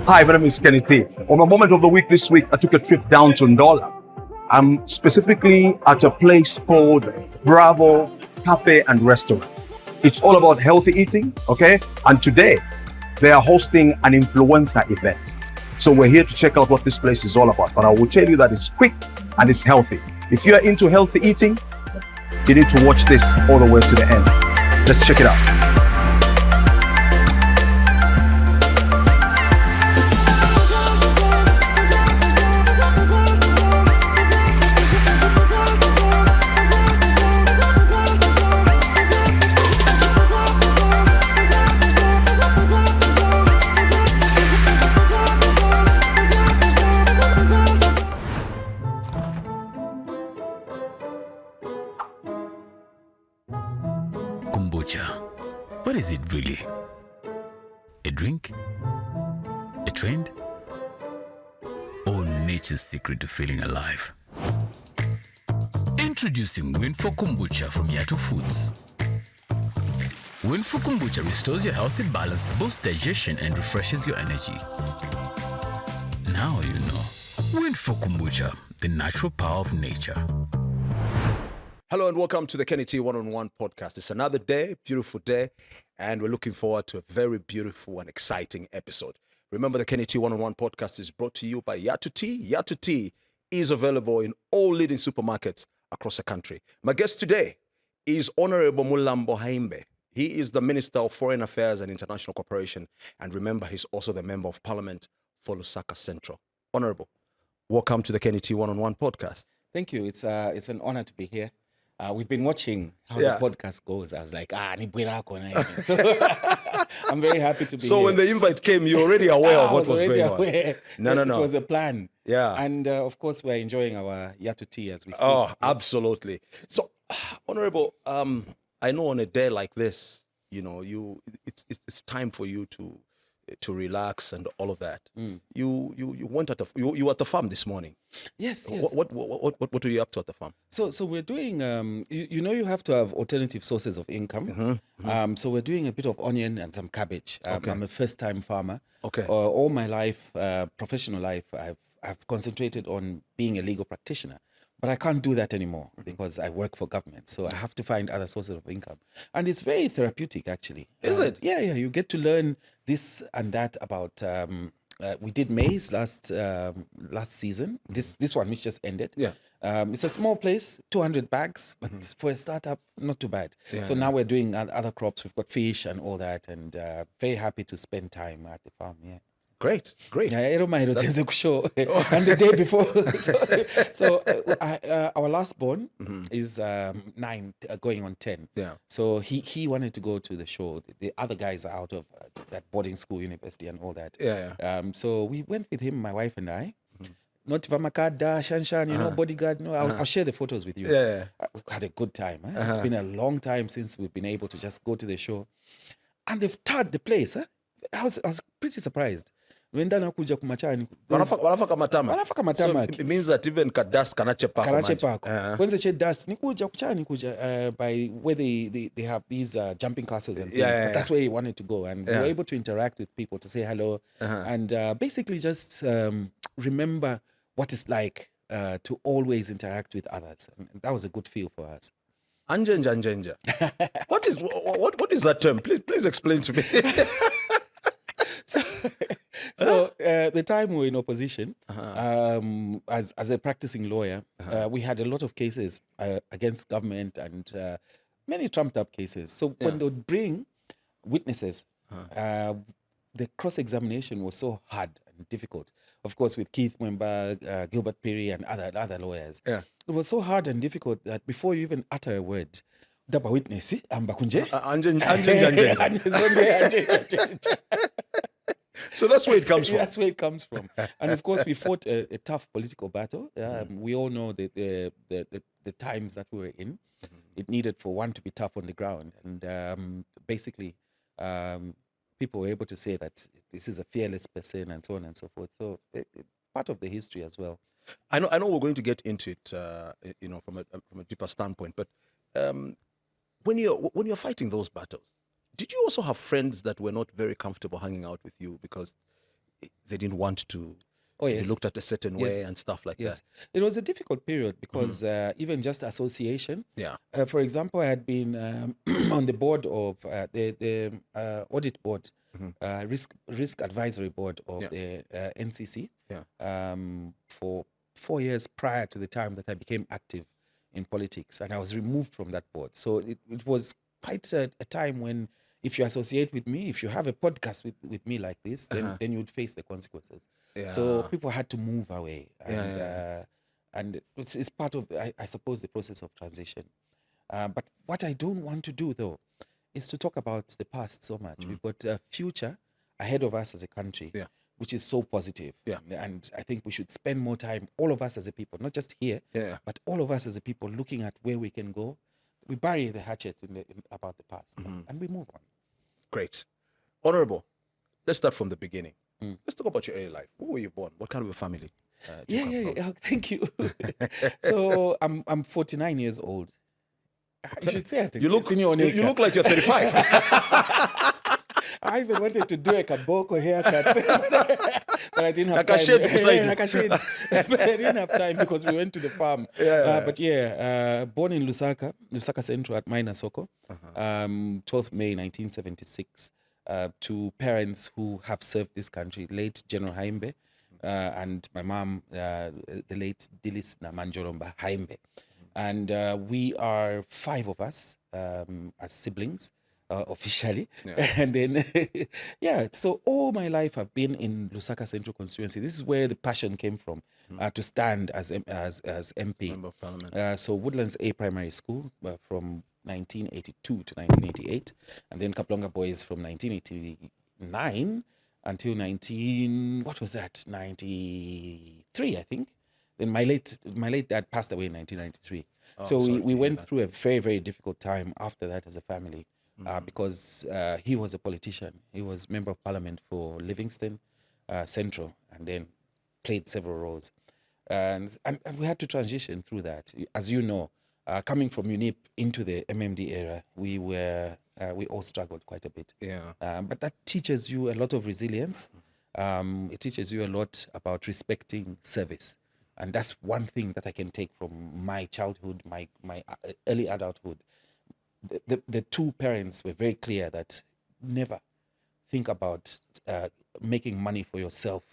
Hi, my name is Kenny T. On my moment of the week this week, I took a trip down to Ndola. I'm specifically at a place called Bravo Cafe and Restaurant. It's all about healthy eating, okay? And today, they are hosting an influencer event. So we're here to check out what this place is all about. But I will tell you that it's quick and it's healthy. If you're into healthy eating, you need to watch this all the way to the end. Let's check it out. What is it really? A drink? A trend? Or nature's secret to feeling alive? Introducing Win for Kombucha from Yato Foods. Win for Kombucha restores your healthy balance, boosts digestion, and refreshes your energy. Now you know. Win for Kombucha, the natural power of nature. Hello and welcome to the Kenny T One-on-One podcast. It's another day, beautiful day, and we're looking forward to a very beautiful and exciting episode. Remember, the Kenny T One-on-One podcast is brought to you by Yato Tea. Yato Tea is available in all leading supermarkets across the country. My guest today is Honorable Mulambo Haimbe. He is the Minister of Foreign Affairs and International Cooperation, and remember, he's also the Member of Parliament for Lusaka Central. Honorable, welcome to the Kenny T One-on-One podcast. Thank you. It's an honor to be here. We've been watching how the podcast goes. I was like, so I'm very happy to be here. So when the invite came, you're already aware of what was going on. No. It was a plan. Yeah. And of course, we're enjoying our Yato tea as we speak. Oh, yes. Absolutely. So, Honorable, I know on a day like this, you know, it's time for you to relax and all of that. You went you were at the farm this morning. Yes. What were you up to at the farm? So we're doing you have to have alternative sources of income. So we're doing a bit of onion and some cabbage. Okay. I'm a first-time farmer. Okay. All my life, professional life, I've concentrated on being a legal practitioner. But I can't do that anymore because I work for government. So I have to find other sources of income. And it's very therapeutic, actually. Is it? Yeah. You get to learn this and that about... we did maize last season. This one, which just ended. Yeah. It's a small place, 200 bags. But for a startup, not too bad. Yeah, so now we're doing other crops. We've got fish and all that. And very happy to spend time at the farm, yeah. Great. Yeah, show. And the day before, our last born is 9, going on 10. Yeah. So he wanted to go to the show. The other guys are out of that boarding school, university, and all that. Yeah. So we went with him, my wife and I. Not Vamakada, Shanshan, bodyguard. No, I'll share the photos with you. Yeah. We had a good time. It's been a long time since we've been able to just go to the show, and they've tarred the place. I was pretty surprised. Wenda kuja kumachani wanafaka matama. So it means that even dust kanachepa kwenze che dust nikuja by where they have these jumping castles and things. But that's where he wanted to go, and we were able to interact with people, to say hello, and basically just remember what it's like to always interact with others, and that was a good feel for us. Anjenja. What is that term? Please explain to me. So the time we were in opposition, as a practicing lawyer, we had a lot of cases against government and many trumped-up cases. So when they would bring witnesses, the cross-examination was so hard and difficult. Of course, with Keith Mwemba, Gilbert Phiri, and other lawyers. Yeah. It was so hard and difficult that before you even utter a word, daba witness, ambakunje. So that's where it comes from. That's where it comes from. And of course, we fought a tough political battle. We all know the times that we were in. It needed for one to be tough on the ground. And basically, people were able to say that this is a fearless person and so on and so forth. So part of the history as well. I know we're going to get into it, from a deeper standpoint. But when you're fighting those battles, did you also have friends that were not very comfortable hanging out with you? Because they didn't want to Oh, be yes. looked at a certain way Yes. and stuff like Yes. It was a difficult period because even just association. that? For example, I had been on the board of the audit board, risk advisory board of Yeah. the NCC Yeah. for 4 years prior to the time that I became active in politics, and I was removed from that board. So it was quite a time when, if you associate with me, if you have a podcast with me like this, then you would face the consequences. So Yeah. people had to move away, and Yeah. and it's part of, I suppose, the process of transition. But what I don't want to do, though, is to talk about the past so much. We've got a future ahead of us as a country, Yeah. which is so positive. Yeah. And I think we should spend more time, all of us as a people, not just here, Yeah. but all of us as a people, looking at where we can go. We bury the hatchet about the past, and we move on. Great. Honorable, let's start from the beginning. Let's talk about your early life. Where were you born? What kind of a family? Do you come from? Thank you. So I'm 49 years old. You should say, I think. You look like you're 35. I even wanted to do a kaboko haircut, but I didn't have Nakashede time. beside you. Nakashede. But I didn't have time because we went to the farm. But born in Lusaka Central at Maina Soko, 12th May 1976, to parents who have served this country, late General Haimbe, and my mom, the late Dilis Namanjoromba Haimbe. And we are 5 of us as siblings. Officially, and then so all my life I've been in Lusaka Central constituency. This is where the passion came from, to stand as MP. Member of Parliament. So Woodlands A Primary School from 1982 to 1988, and then Kaplonga Boys from 1989 until 93, I think. Then my late dad passed away in 1993. So we went through a very, very difficult time after that as a family. Because he was a politician. He was Member of Parliament for Livingston Central, and then played several roles. And we had to transition through that. As you know, coming from UNIP into the MMD era, we all struggled quite a bit. But that teaches you a lot of resilience. It teaches you a lot about respecting service. And that's one thing that I can take from my childhood, my early adulthood. The two parents were very clear that never think about making money for yourself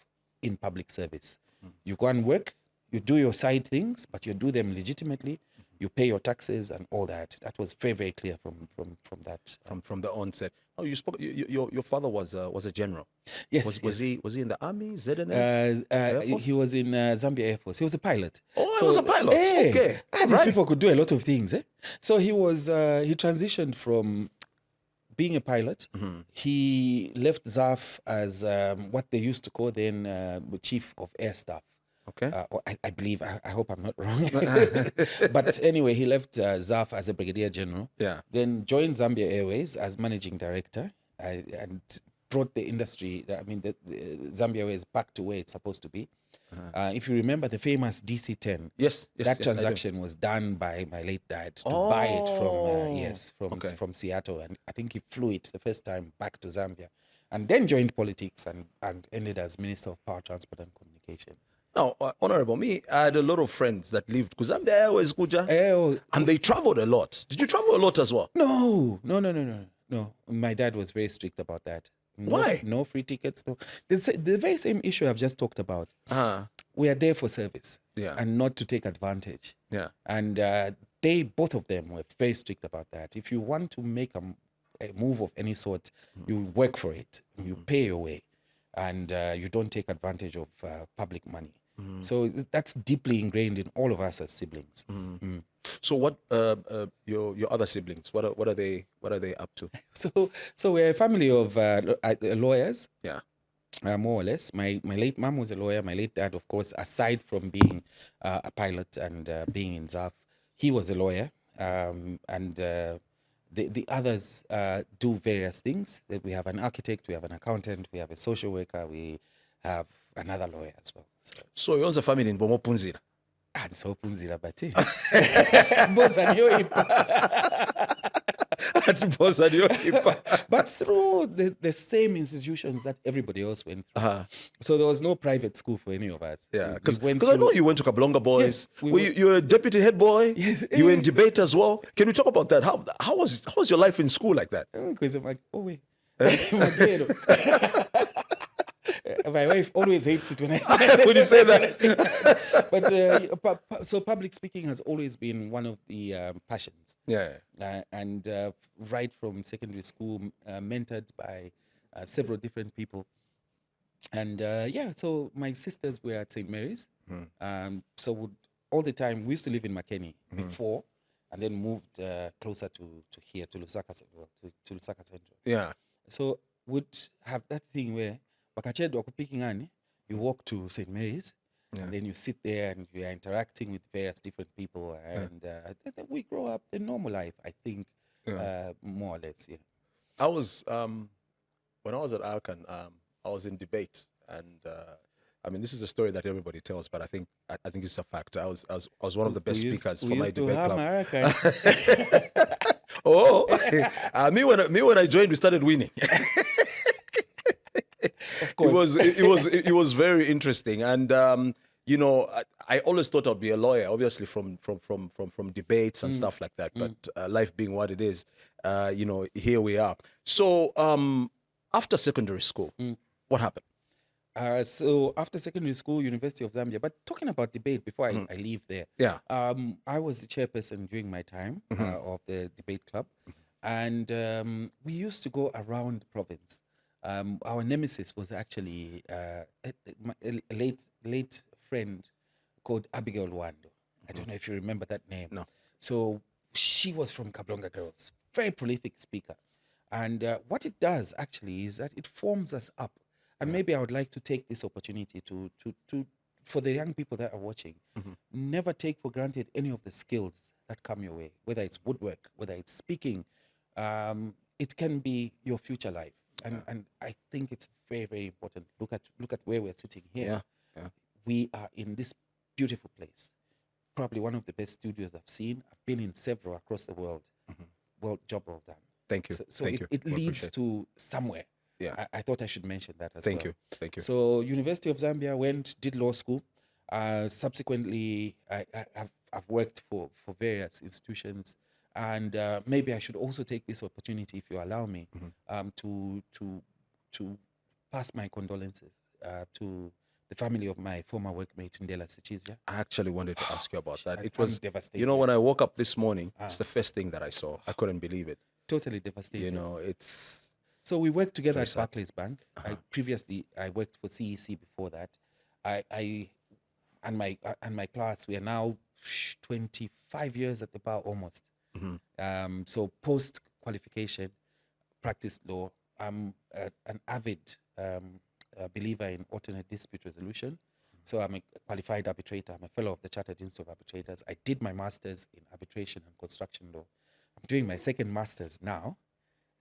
in public service. You go and work, you do your side things, but you do them legitimately. You pay your taxes and all that. That was very, very clear from that. From the onset. Oh, you spoke. Your father was a general. Yes. Was he in the army? ZNS? He was in Zambia Air Force. He was a pilot. Oh, he was a pilot. Okay. These people could do a lot of things. So he was. He transitioned from being a pilot. He left ZAF as what they used to call then Chief of Air Staff. Okay. Or I believe, I hope I'm not wrong. But anyway, he left ZAF as a brigadier general. Then joined Zambia Airways as managing director, and brought the industry, the Zambia Airways back to where it's supposed to be. If you remember the famous DC-10, that transaction was done by my late dad to buy it from Seattle, and I think he flew it the first time back to Zambia, and then joined politics and ended as Minister of Power, Transport and Communication. Now, Honorable, I had a lot of friends that lived, because I'm there always Kuja, and they traveled a lot. Did you travel a lot as well? No. My dad was very strict about that. Why? No free tickets. No. The very same issue I've just talked about. We are there for service, and not to take advantage. And both of them were very strict about that. If you want to make a move of any sort, you work for it, you pay your way, and you don't take advantage of public money. So that's deeply ingrained in all of us as siblings. So what your other siblings? What are they up to? So we're a family of lawyers. More or less. My late mom was a lawyer. My late dad, of course, aside from being a pilot and being in ZAF, he was a lawyer. And the others do various things. We have an architect, we have an accountant, we have a social worker, we have another lawyer as well. So you own a family in Bomopunzira? And so Punzira Bati. but through the same institutions that everybody else went through. So there was no private school for any of us. Yeah, We because went I know through- you went to Kablonga Boys. Yes, You were a deputy head boy. Yes. You were in debate as well. Can we talk about that? How was your life in school like that? Because I'm like, oh wait, my wife always hates it when I When you say that. But so public speaking has always been one of the passions. Yeah. And right from secondary school, mentored by several different people. And so my sisters were at St. Mary's. So all the time, we used to live in Makeni before, and then moved closer to here, to Lusaka, to Lusaka Central. Yeah. So would have that thing where Bakachedwa picking on, you walk to St. Mary's, and then you sit there and you are interacting with various different people, and we grow up the normal life, I think, more or less. Yeah. I was when I was at Arkan, I was in debate, and I mean, this is a story that everybody tells, but I think it's a fact. I was one of the best speakers for my debate club. Oh, me when I joined, we started winning. Of course, it was very interesting, and you know, I always thought I'd be a lawyer, obviously from debates and stuff like that. But life being what it is, you know, here we are. So after secondary school, what happened? So after secondary school, University of Zambia. But talking about debate before I leave there, I was the chairperson during my time of the debate club, and we used to go around the province. Our nemesis was actually a late friend called Abigail Luando. I don't know if you remember that name. No. So she was from Kablonga Girls, very prolific speaker. And what it does actually is that it forms us up. And maybe I would like to take this opportunity to for the young people that are watching, never take for granted any of the skills that come your way, whether it's woodwork, whether it's speaking. It can be your future life. And I think it's very, very important. Look at where we're sitting here. Yeah. We are in this beautiful place. Probably one of the best studios I've seen. I've been in several across the world. Job well done. Thank you. So Thank you. it We leads appreciate to somewhere. Yeah. I thought I should mention that as Thank well. you. Thank you. So University of Zambia did law school. Subsequently, I've worked for various institutions. And maybe I should also take this opportunity, if you allow me, to pass my condolences to the family of my former workmate Ndela Sichizia. I actually wanted to ask you about that. It I'm was devastated. You know, when I woke up this morning, it's the first thing that I saw. I couldn't believe it. Totally devastated. You know, it's So we worked together Very at sad. Barclays Bank. I worked for CEC before that. And my class, we are now 25 years at the bar almost. So post qualification, practiced law. I'm an avid believer in alternate dispute resolution. So I'm a qualified arbitrator. I'm a fellow of the Chartered Institute of Arbitrators. I did my master's in arbitration and construction law. I'm doing my second master's now.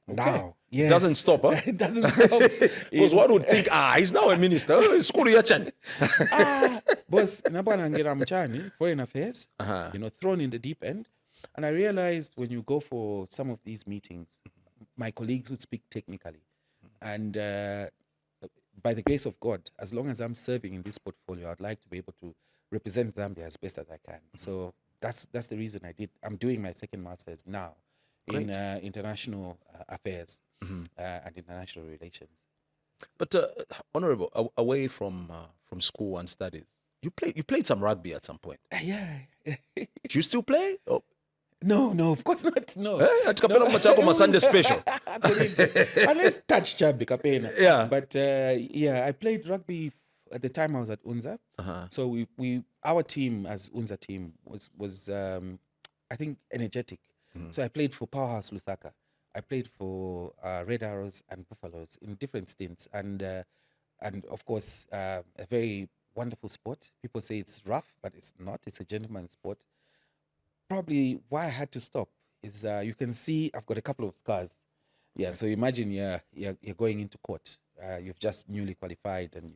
Now, yes. It doesn't stop, huh? It doesn't stop. Because one would think, he's now a minister. Oh, school yachan. Boss, nabwana ngira mchani, foreign affairs, thrown in the deep end. And I realized when you go for some of these meetings, my colleagues would speak technically. And by the grace of God, as long as I'm serving in this portfolio, I'd like to be able to represent Zambia as best as I can. So that's the reason I'm doing my second master's now in international affairs and international relations. But Honorable, away from school and studies, you played some rugby at some point. Yeah. Do you still play? Oh. No, of course not. No. My Sunday special. Unless touch chambi kapena. Yeah. But I played rugby at the time I was at UNZA. So our team as UNZA team was I think energetic. So I played for Powerhouse Lusaka. I played for Red Arrows and Buffaloes in different stints, and of course a very wonderful sport. People say it's rough, but it's not. It's a gentleman's sport. Probably why I had to stop is you can see I've got a couple of scars. Yeah, so imagine you're going into court. You've just newly qualified, and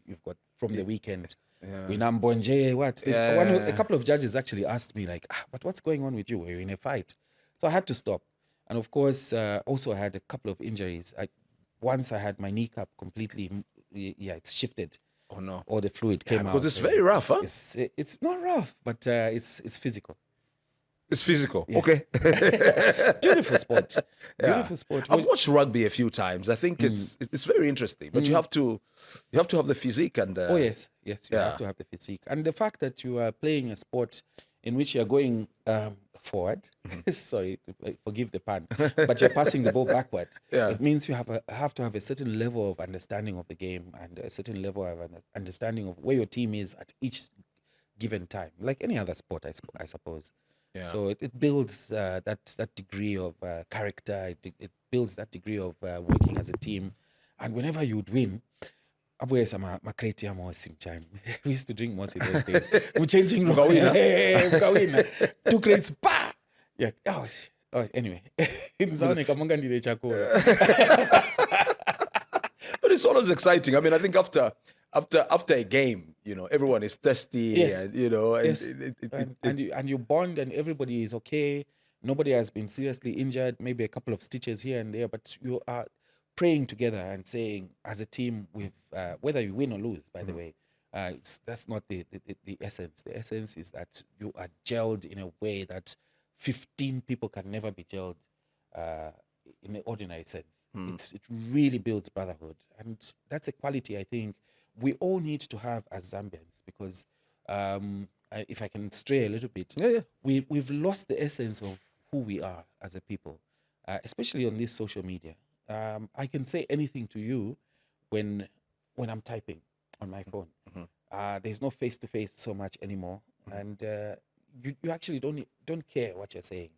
you've got from the weekend. Winambonje, what? A couple of judges actually asked me like, but what's going on with you? We're in a fight. So I had to stop. And of course, also I had a couple of injuries. Once I had my kneecap completely, it's shifted. Oh no. All the fluid came out. Because it's very rough, huh? It's not rough, but it's physical. It's physical. Yes. Okay. Beautiful sport. Yeah. Beautiful sport. I've watched rugby a few times. I think it's very interesting, but you have to have the physique and Oh yes, you have to have the physique, and the fact that you are playing a sport in which you are going forward. Sorry, forgive the pun, but you're passing the ball backward. Yeah. It means you have to have a certain level of understanding of the game and a certain level of understanding of where your team is at each given time, like any other sport, I suppose. Yeah. So it builds that degree of character. It builds that degree of working as a team, and whenever you would win. We used to drink most in those days. We're changing room. Two crates. Bah! Yeah. Oh, anyway. But it's always exciting. I mean, I think after a game, everyone is thirsty. Yes. And, Yes. And you bond and everybody is okay. Nobody has been seriously injured. Maybe a couple of stitches here and there, but you are praying together and saying, as a team, with whether you win or lose, by the way, that's not the essence. The essence is that you are gelled in a way that 15 people can never be gelled in the ordinary sense. It really builds brotherhood, and that's a quality I think we all need to have as Zambians, because if I can stray a little bit, we've lost the essence of who we are as a people, especially on this social media. I can say anything to you when I'm typing on my phone. There's no face-to-face so much anymore, and you actually don't care what you're saying,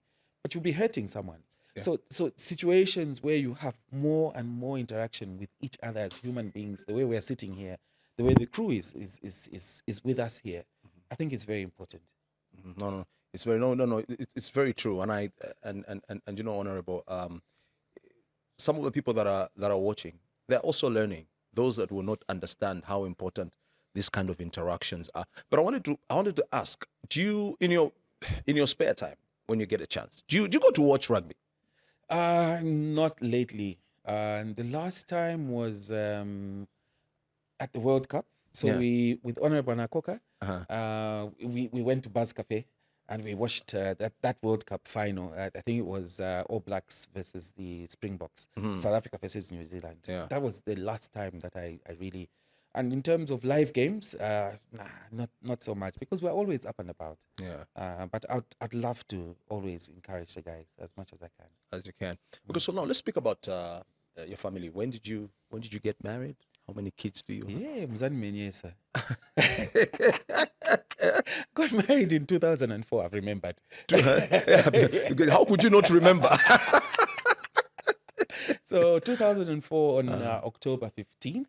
but you'll be hurting someone. Yeah. So situations where you have more and more interaction with each other as human beings, the way we're sitting here, the way the crew is with us here, I think it's very important. No, it's very no. It's very true, and Honorable. Some of the people that are watching, they're also learning. Those that will not understand how important these kind of interactions are. But I wanted to ask: do you, in your spare time, when you get a chance, do you go to watch rugby? Not lately. The last time was at the World Cup. So we, with Honorable Nakoka, we went to Buzz Cafe and we watched that World Cup final. I think it was All Blacks versus the Springboks, South Africa versus New Zealand. Yeah. That was the last time that I really. And in terms of live games, not so much, because we're always up and about. Yeah. But I'd love to always encourage the guys as much as I can. As you can. Okay, so now let's speak about your family. When did you get married? How many kids do you have? Yeah, Mzani Menyesa. Got married in 2004, I've remembered. How could you not remember? So 2004 on October 15th.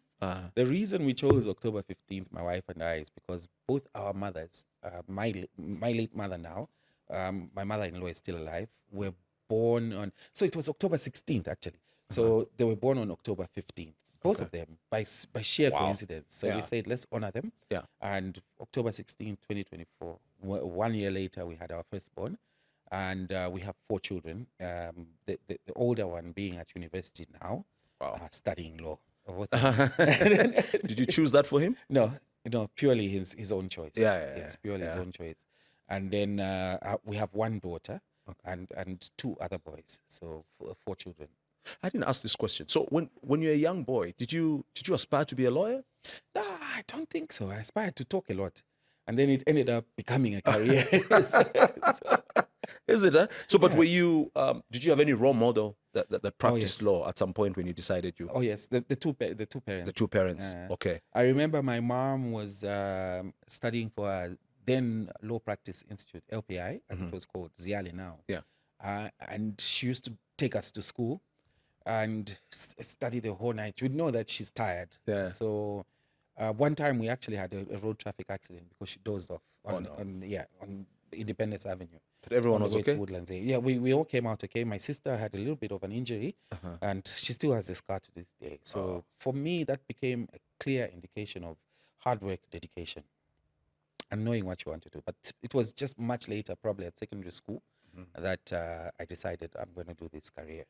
The reason we chose October 15th, my wife and I, is because both our mothers, my late mother now, my mother-in-law is still alive, were born on, so it was October 16th actually. So they were born on October 15th, both of them, by sheer coincidence. So we said, let's honor them. Yeah. And October 16th, 2024, 1 year later, we had our firstborn. And we have 4 children, the older one being at university now, studying law. Did you choose that for him? No, purely his own choice. It's purely his own choice. And then we have 1 daughter and 2 other boys, so 4 children. I didn't ask this question. So when you're a young boy, did you aspire to be a lawyer? No, I don't think so. I aspired to talk a lot, and then it ended up becoming a career. Is it? So, but were you? Did you have any role model that practiced law at some point when you decided you? Oh yes, the two parents. The 2 parents. Okay. I remember my mom was studying for a then Law Practice Institute, LPI, as it was called, Ziali now. Yeah. And she used to take us to school and study the whole night. You'd know that she's tired. Yeah. So one time we actually had a road traffic accident because she dozed off on Independence Avenue. But everyone was okay? Woodlands. Yeah, we all came out okay. My sister had a little bit of an injury, and she still has the scar to this day. So for me, that became a clear indication of hard work, dedication, and knowing what you want to do. But it was just much later, probably at secondary school, that I decided I'm going to do this career.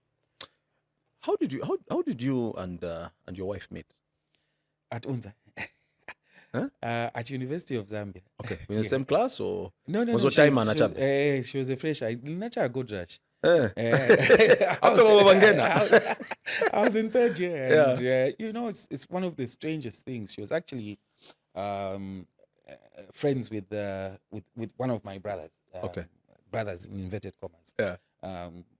How did you and your wife meet? At UNZA. Huh? At University of Zambia. Okay, in the same class or No. was your time She was a fresh. I good rush. Eh. I After I was in third year, and it's one of the strangest things. She was actually friends with one of my brothers. Okay. Brothers in inverted commas. Yeah.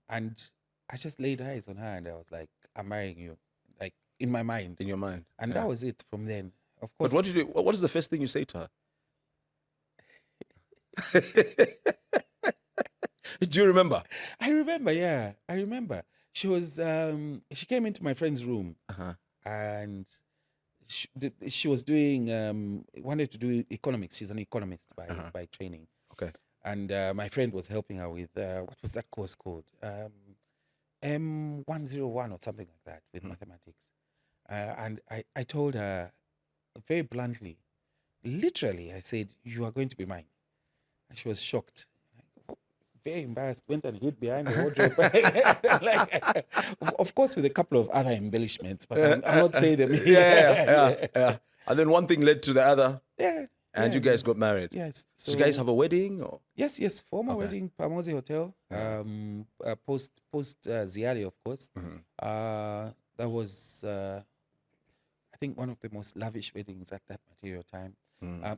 And I just laid eyes on her, and I was like, "I'm marrying you," like in my mind. In your mind. And that was it from then. Of But course. what is the first thing you say to her? Do you remember? I remember, yeah. I remember. She was she came into my friend's room and she was doing wanted to do economics. She's an economist by training. Okay. And my friend was helping her with what was that course called? M101 or something like that with mathematics. And I told her very bluntly, literally, I said, "You are going to be mine." And she was shocked. Very embarrassed, went and hid behind the wardrobe. Of course, with a couple of other embellishments, but I'll not say them. Yeah. And then one thing led to the other. Yeah. And you guys got married. Yes. So you guys have a wedding? Or? Yes. Formal wedding, Pamosi Hotel. Post Ziari, of course. That was, I think, one of the most lavish weddings at that material time.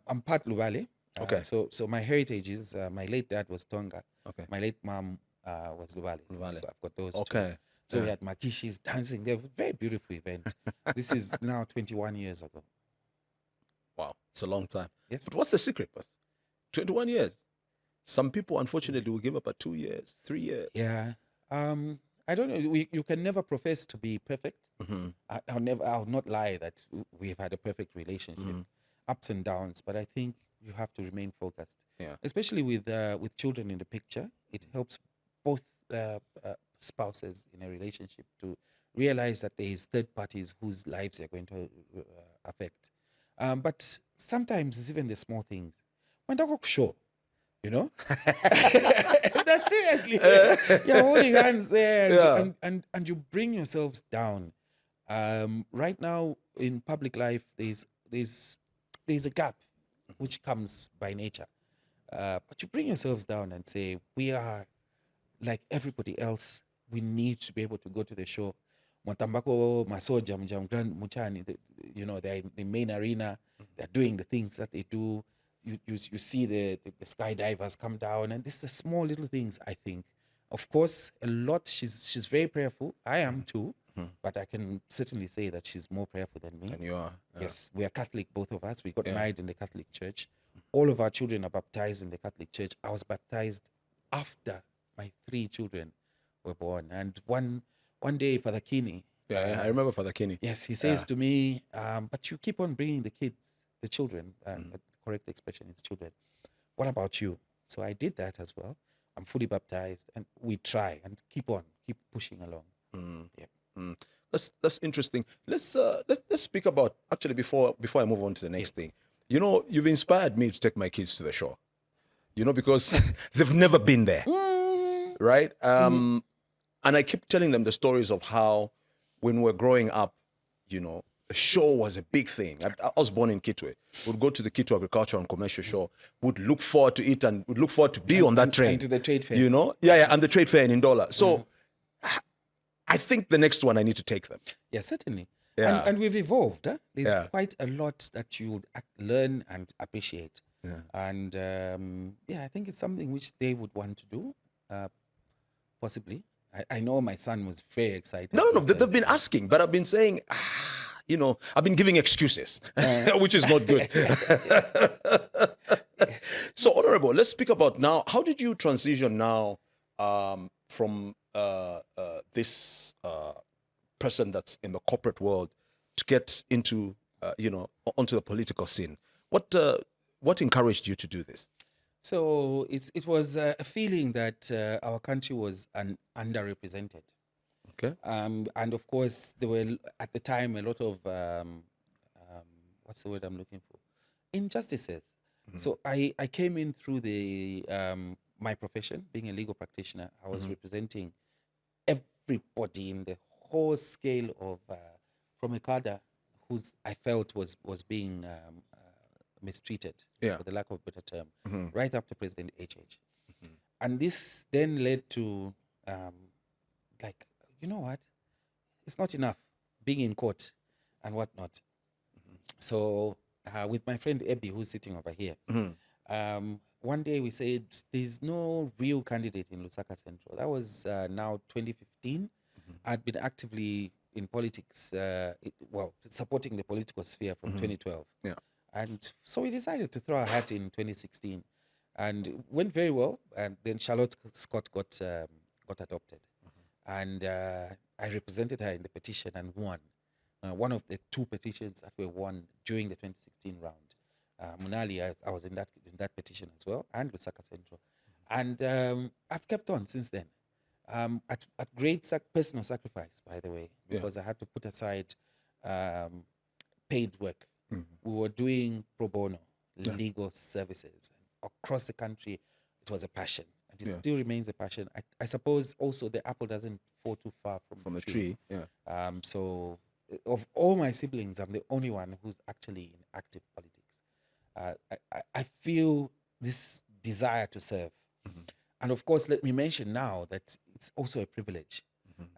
I'm part Lubale. Okay. So my heritage is my late dad was Tonga. Okay. My late mom was Lubale. Lubale. So I've got those Okay. two. So we had Makishis dancing there. Very beautiful event. This is now 21 years ago. Wow, it's a long time. Yes. But what's the secret, boss? 21 years. Some people, unfortunately, will give up at 2 years, 3 years. Yeah. I don't know. You can never profess to be perfect. I'll not lie that we've had a perfect relationship, ups and downs. But I think you have to remain focused. Yeah. Especially with children in the picture, it helps both spouses in a relationship to realize that there is third parties whose lives you're going to affect. But sometimes it's even the small things. When they go show, you know, that's seriously. You're holding hands there, and you bring yourselves down. Right now in public life, there's a gap which comes by nature. But you bring yourselves down and say, we are like everybody else. We need to be able to go to the show. Mwatambako, Masoja, Grand Muchani, they're in the main arena. They're doing the things that they do. You see the skydivers come down, and this is the small little things, I think. Of course, a lot, she's very prayerful. I am too, but I can certainly say that she's more prayerful than me. And you are. Yeah. Yes, we are Catholic, both of us. We got married in the Catholic Church. All of our children are baptized in the Catholic Church. I was baptized after my 3 children were born. And one day, Father Kini. I remember Father Kini. Yes, he says to me, but you keep on bringing the children, the correct expression is children. What about you? So I did that as well. I'm fully baptized, and we try and keep pushing along. That's interesting. Let's speak about, actually, before I move on to the next thing. You know, you've inspired me to take my kids to the show. You know, because they've never been there, right? And I keep telling them the stories of how, when we're growing up, you know, a show was a big thing. I was born in Kitwe. We'd go to the Kitwe Agricultural and Commercial Show. Would look forward to it and would look forward to be on that train. And to the trade fair. You know? And the trade fair in Ndola. So I think the next one I need to take them. Yeah, certainly. Yeah. And we've evolved. There's quite a lot that you would learn and appreciate. Yeah. And I think it's something which they would want to do, possibly. I know my son was very excited. No, they've been asking, but I've been saying, you know, I've been giving excuses, which is not good. So, Honorable, let's speak about now. How did you transition now from this person that's in the corporate world to get into, onto the political scene? What encouraged you to do this? So it was a feeling that our country was underrepresented. Okay. And of course, there were at the time a lot of what's the word I'm looking for? Injustices. So I came in through the my profession, being a legal practitioner, I was representing everybody in the whole scale of from a cadre whose I felt was being mistreated, Yeah. for the lack of a better term, right up to President HH. And this then led to, like, you know what? It's not enough being in court and whatnot. So with my friend Ebby, who's sitting over here, one day we said, there's no real candidate in Lusaka Central. That was now 2015. I'd been actively in politics, supporting the political sphere from 2012. Yeah. And so we decided to throw our hat in 2016. And it went very well. And then Charlotte Scott got adopted. And I represented her in the petition and won. One of the 2 petitions that were won during the 2016 round. Munali, I was in that petition as well, and Lusaka Central. And I've kept on since then. At great personal sacrifice, by the way, because I had to put aside paid work. We were doing pro bono legal services across the country. It was a passion, and it still remains a passion. I suppose also the apple doesn't fall too far from the tree. Yeah. So of all my siblings, I'm the only one who's actually in active politics. I feel this desire to serve. And of course, let me mention now that it's also a privilege.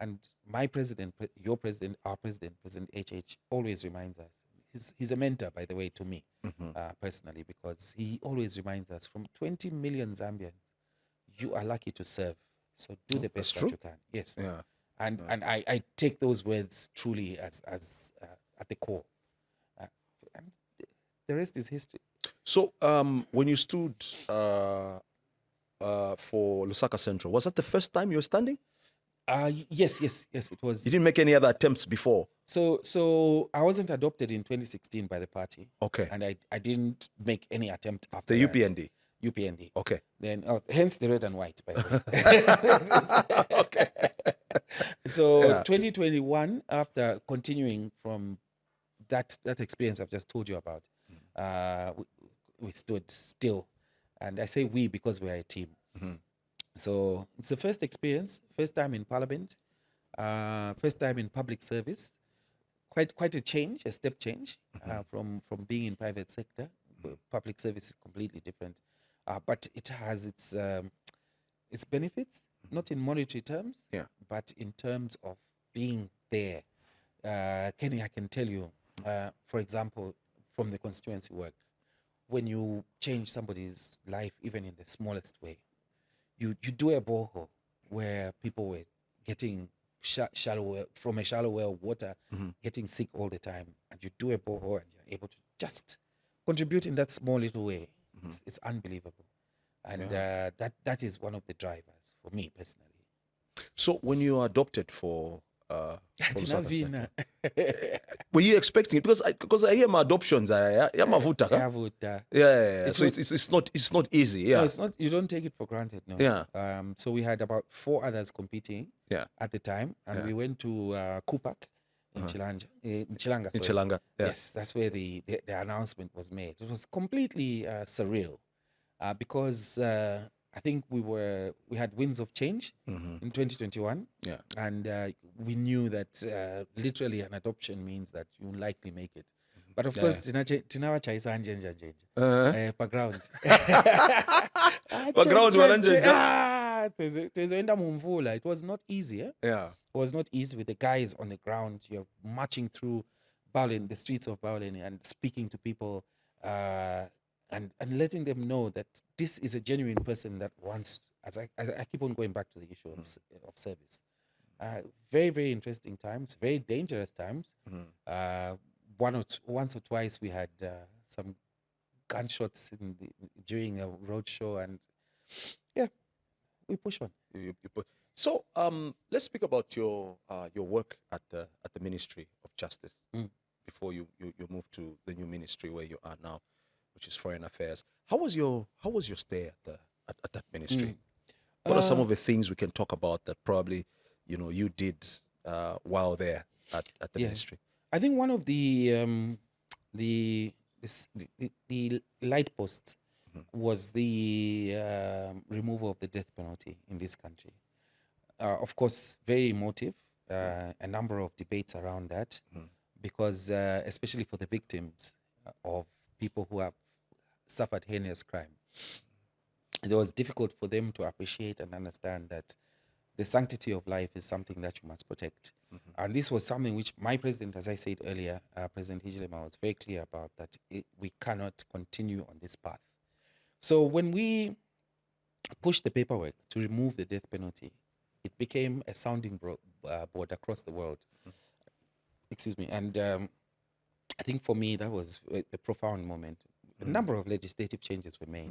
And my president, your president, our president, President HH, always reminds us. He's a mentor, by the way, to me personally, because he always reminds us, from 20 million Zambians, you are lucky to serve. So do the best that you can. Yes. Yeah. And I take those words truly as at the core. And the rest is history. So when you stood for Lusaka Central, was that the first time you were standing? Yes, it was. You didn't make any other attempts before? So I wasn't adopted in 2016 by the party. Okay. And I didn't make any attempt after The that. UPND? UPND. Okay. Then, hence the red and white, by the way. Okay. So 2021, after continuing from that experience I've just told you about, we stood still. And I say we because we are a team. So it's the first experience, first time in parliament, first time in public service. Quite a change, a step change from being in private sector. Public service is completely different, but it has its benefits, not in monetary terms, but in terms of being there. Kenny, I can tell you, for example, from the constituency work, when you change somebody's life, even in the smallest way, you do a borehole where people were getting from a shallow well of water, getting sick all the time, and you do a borehole and you're able to just contribute in that small little way. It's unbelievable. And that is one of the drivers for me personally. So when you are adopted for Tina were you expecting it? Because I hear my adoptions yeah. So it's not easy. Yeah. No, it's not. You don't take it for granted. No. Yeah. So we had about 4 others competing. Yeah. At the time, and we went to Kupak in Chilanga. In Chilanga. Yeah. Yes, that's where the announcement was made. It was completely surreal, because I think we had winds of change in 2021. Yeah. And we knew that literally an adoption means that you likely make it. But of course, tinawa chaisa njenja background. It was not easy. Yeah. It was not easy with the guys on the ground. You're marching through the streets of Bauleni, and speaking to people, and letting them know that this is a genuine person that wants, as I keep on going back to the issue of service. Very, very interesting times, very dangerous times. Once or twice we had some gunshots during a road show, and we push on. So let's speak about your work at the Ministry of Justice before you move to the new ministry where you are now, which is Foreign Affairs. How was your stay at that ministry? What are some of the things we can talk about that probably you did while there at the ministry? I think one of the light posts was the removal of the death penalty in this country. Of course, very emotive, a number of debates around that, because especially for the victims of people who have suffered heinous crime, it was difficult for them to appreciate and understand that the sanctity of life is something that you must protect. And this was something which my president, as I said earlier, President Hichilema, was very clear about, that we cannot continue on this path. So when we pushed the paperwork to remove the death penalty, it became a sounding board across the world. Excuse me. And I think for me, that was a profound moment. A number of legislative changes were made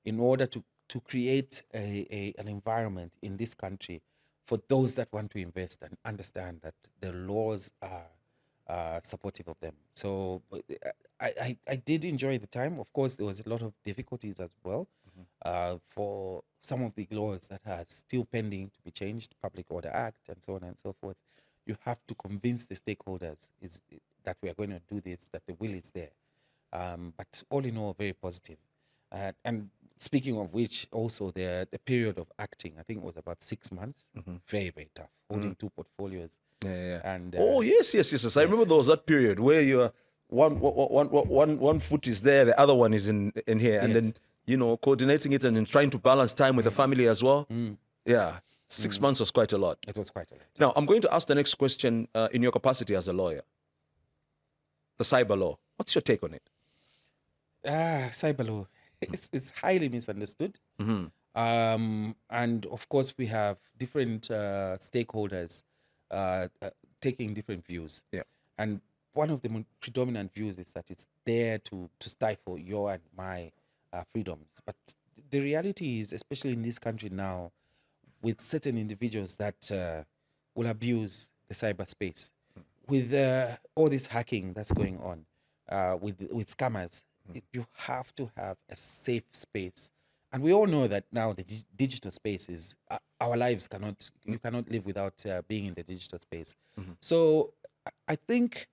in order to create an environment in this country for those that want to invest and understand that the laws are supportive of them. So I did enjoy the time. Of course, there was a lot of difficulties as well for some of the laws that are still pending to be changed, Public Order Act and so on and so forth. You have to convince the stakeholders that we are going to do this, that the will is there. But all in all, very positive. And speaking of which, also the period of acting, I think it was about 6 months. Very, very tough. Holding two portfolios. Yeah. And yes. I remember there was that period where you're one foot is there, the other one is in here, and then coordinating it and then trying to balance time with the family as well. Yeah, 6 months was quite a lot. It was quite a lot. Now I'm going to ask the next question in your capacity as a lawyer. The cyber law. What's your take on it? Cyber law. It's highly misunderstood. And of course, we have different stakeholders taking different views. Yeah. And one of the predominant views is that it's there to stifle your and my freedoms. But the reality is, especially in this country now, with certain individuals that will abuse the cyberspace, with all this hacking that's going on, with scammers, you have to have a safe space. And we all know that now the digital space is our lives you cannot live without being in the digital space. So I think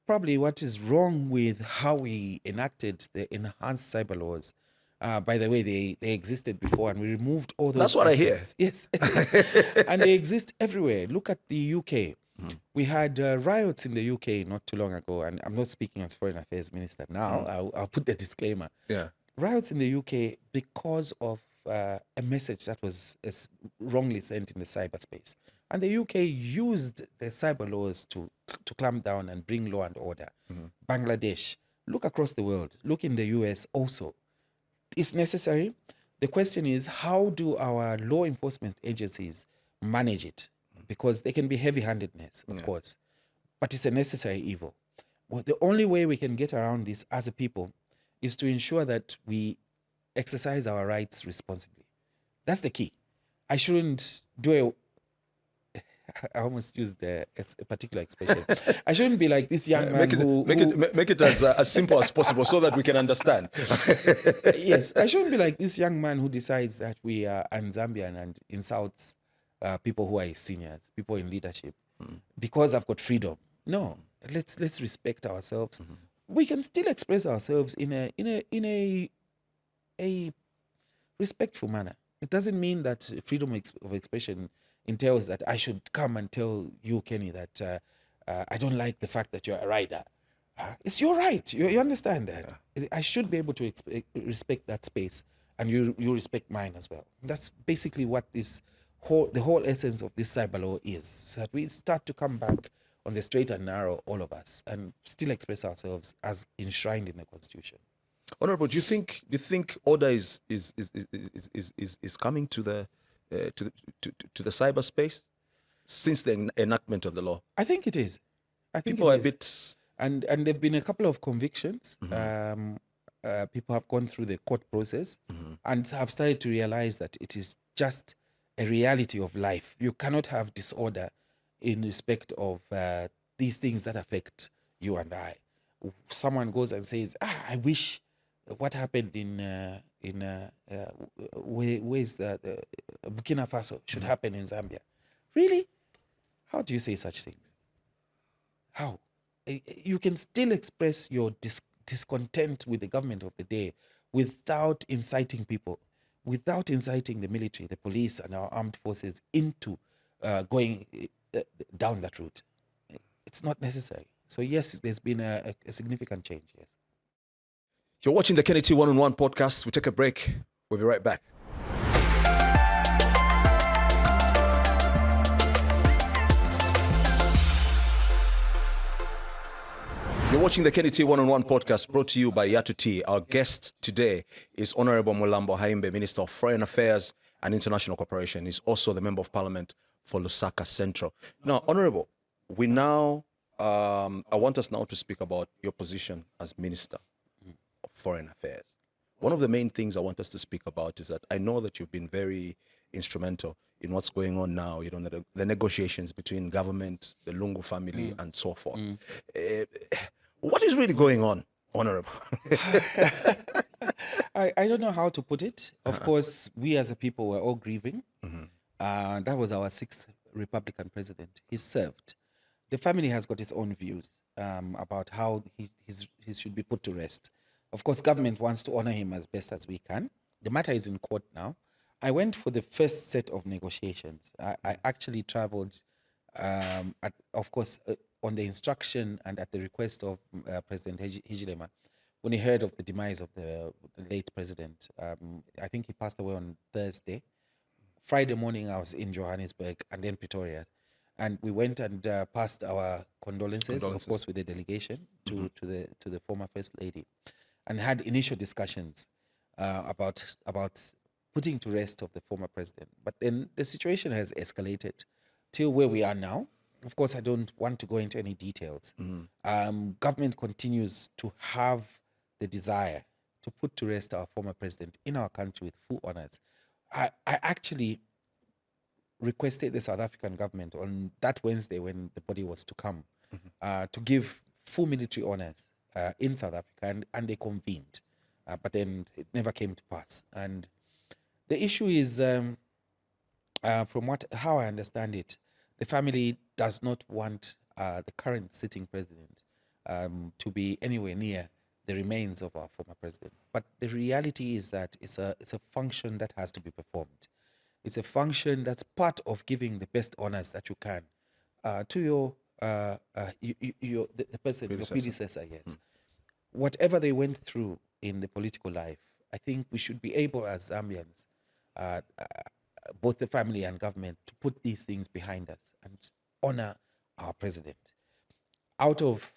probably what is wrong with how we enacted the enhanced cyber laws, by the way, they existed before and we removed all those. That's what aspects. Yes. And they exist everywhere. Look at the UK. We had riots in the UK not too long ago, and I'm not speaking as Foreign Affairs Minister now. I'll put the disclaimer. Yeah. Riots in the UK because of a message that was wrongly sent in the cyberspace. And the UK used the cyber laws to clamp down and bring law and order. Bangladesh, look across the world, look in the US also. It's necessary. The question is, how do our law enforcement agencies manage it? Because there can be heavy-handedness, of course, but it's a necessary evil. Well, the only way we can get around this as a people is to ensure that we exercise our rights responsibly. That's the key. I shouldn't do I almost used a particular expression. I shouldn't be like this young man make it as simple as possible so that we can understand. Yes, I shouldn't be like this young man who decides that we are Zambian and insults people who are his seniors, people in leadership, because I've got freedom. No, let's respect ourselves. We can still express ourselves in a respectful manner. It doesn't mean that freedom of expression entails that I should come and tell you, Kenny, that I don't like the fact that you're a rider. It's your right. You understand that. Yeah. I should be able to respect that space, and you respect mine as well. That's basically what the whole essence of this cyber law is, so that we start to come back on the straight and narrow, all of us, and still express ourselves as enshrined in the Constitution. Honorable, do you think order is coming to the cyberspace since the enactment of the law? I think it is. I think people are a bit, and there've been a couple of convictions. People have gone through the court process and have started to realize that it is just a reality of life. You cannot have disorder in respect of these things that affect you and I. Someone goes and says, I wish what happened in where's the Burkina Faso should happen in Zambia. Really? How do you say such things? How? You can still express your discontent with the government of the day without inciting people, without inciting the military, the police, and our armed forces into going down that route. It's not necessary. So yes, there's been a significant change, yes. You're watching the Kenny T One-on-One podcast. We take a break. We'll be right back. You're watching the Kenny T One-on-One podcast brought to you by Yatu Tea. Our guest today is Honorable Mulambo Haimbe, Minister of Foreign Affairs and International Cooperation. He's also the Member of Parliament for Lusaka Central. Now, Honorable, we now, I want us now to speak about your position as Minister of Foreign Affairs. One of the main things I want us to speak about is that I know that you've been very instrumental in what's going on now, you know, the negotiations between government, the Lungu family, and so forth. What is really going on, Honorable? I don't know how to put it. Of course, we as a people were all grieving. That was our 6th Republican president. He served. The family has got its own views about how he should be put to rest. Of course, government wants to honor him as best as we can. The matter is in court now. I went for the first set of negotiations. I actually traveled, of course, on the instruction and at the request of President Hijilema. When he heard of the demise of the late president, I think he passed away on Thursday. Friday morning, I was in Johannesburg and then Pretoria. And we went and passed our condolences, of course, with the delegation to the former First Lady, and had initial discussions about putting to rest of the former president. But then the situation has escalated till where we are now. Of course, I don't want to go into any details. Government continues to have the desire to put to rest our former president in our country with full honors. I actually requested the South African government on that Wednesday when the body was to come to give full military honors in South Africa, and they convened. But then it never came to pass. And the issue is, from how I understand it, the family does not want the current sitting president to be anywhere near the remains of our former president. But the reality is that it's a function that has to be performed. It's a function that's part of giving the best honors that you can to the person, your predecessor, yes. Whatever they went through in the political life, I think we should be able as Zambians, both the family and government, to put these things behind us and honor our president. Out of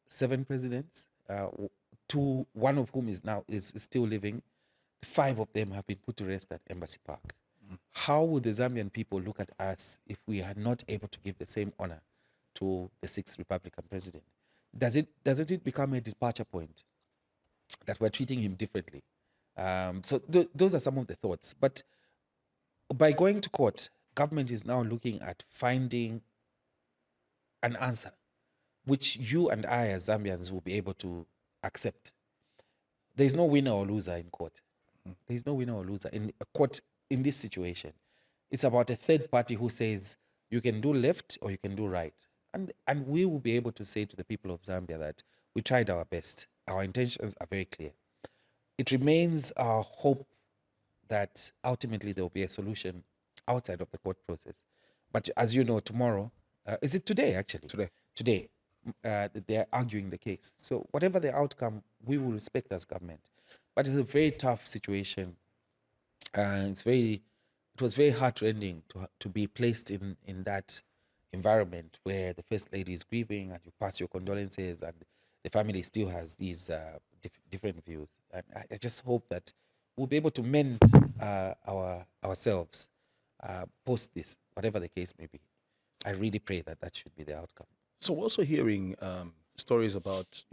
7 presidents, one of whom is still living, 5 of them have been put to rest at Embassy Park. How would the Zambian people look at us if we are not able to give the same honor to the 6th Republican president? Doesn't it become a departure point that we're treating him differently? So those are some of the thoughts. But by going to court, government is now looking at finding an answer which you and I as Zambians will be able to accept. There is no winner or loser in court. There is no winner or loser in a court in this situation. It's about a third party who says you can do left or you can do right. And we will be able to say to the people of Zambia that we tried our best. Our intentions are very clear. It remains our hope that ultimately there will be a solution outside of the court process. But as you know, tomorrow, is it today actually? Today, they're arguing the case. So whatever the outcome, we will respect as government. But it's a very tough situation. It was very heartrending to be placed in that environment where the First Lady is grieving and you pass your condolences and the family still has these different views. And I just hope that we'll be able to mend ourselves post this, whatever the case may be. I really pray that should be the outcome. So we're also hearing stories about,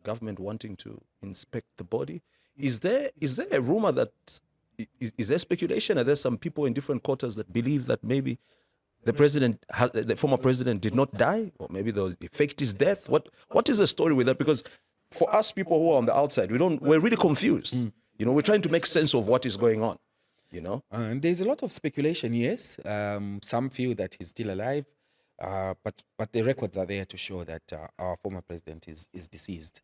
government wanting to inspect the body. Is there a rumor that, is there speculation? Are there some people in different quarters that believe that maybe the former president did not die, or maybe he faked his death? What is the story with that? Because for us people who are on the outside, we're really confused. We're trying to make sense of what is going on. And there's a lot of speculation. Yes, some feel that he's still alive, but the records are there to show that our former president is deceased.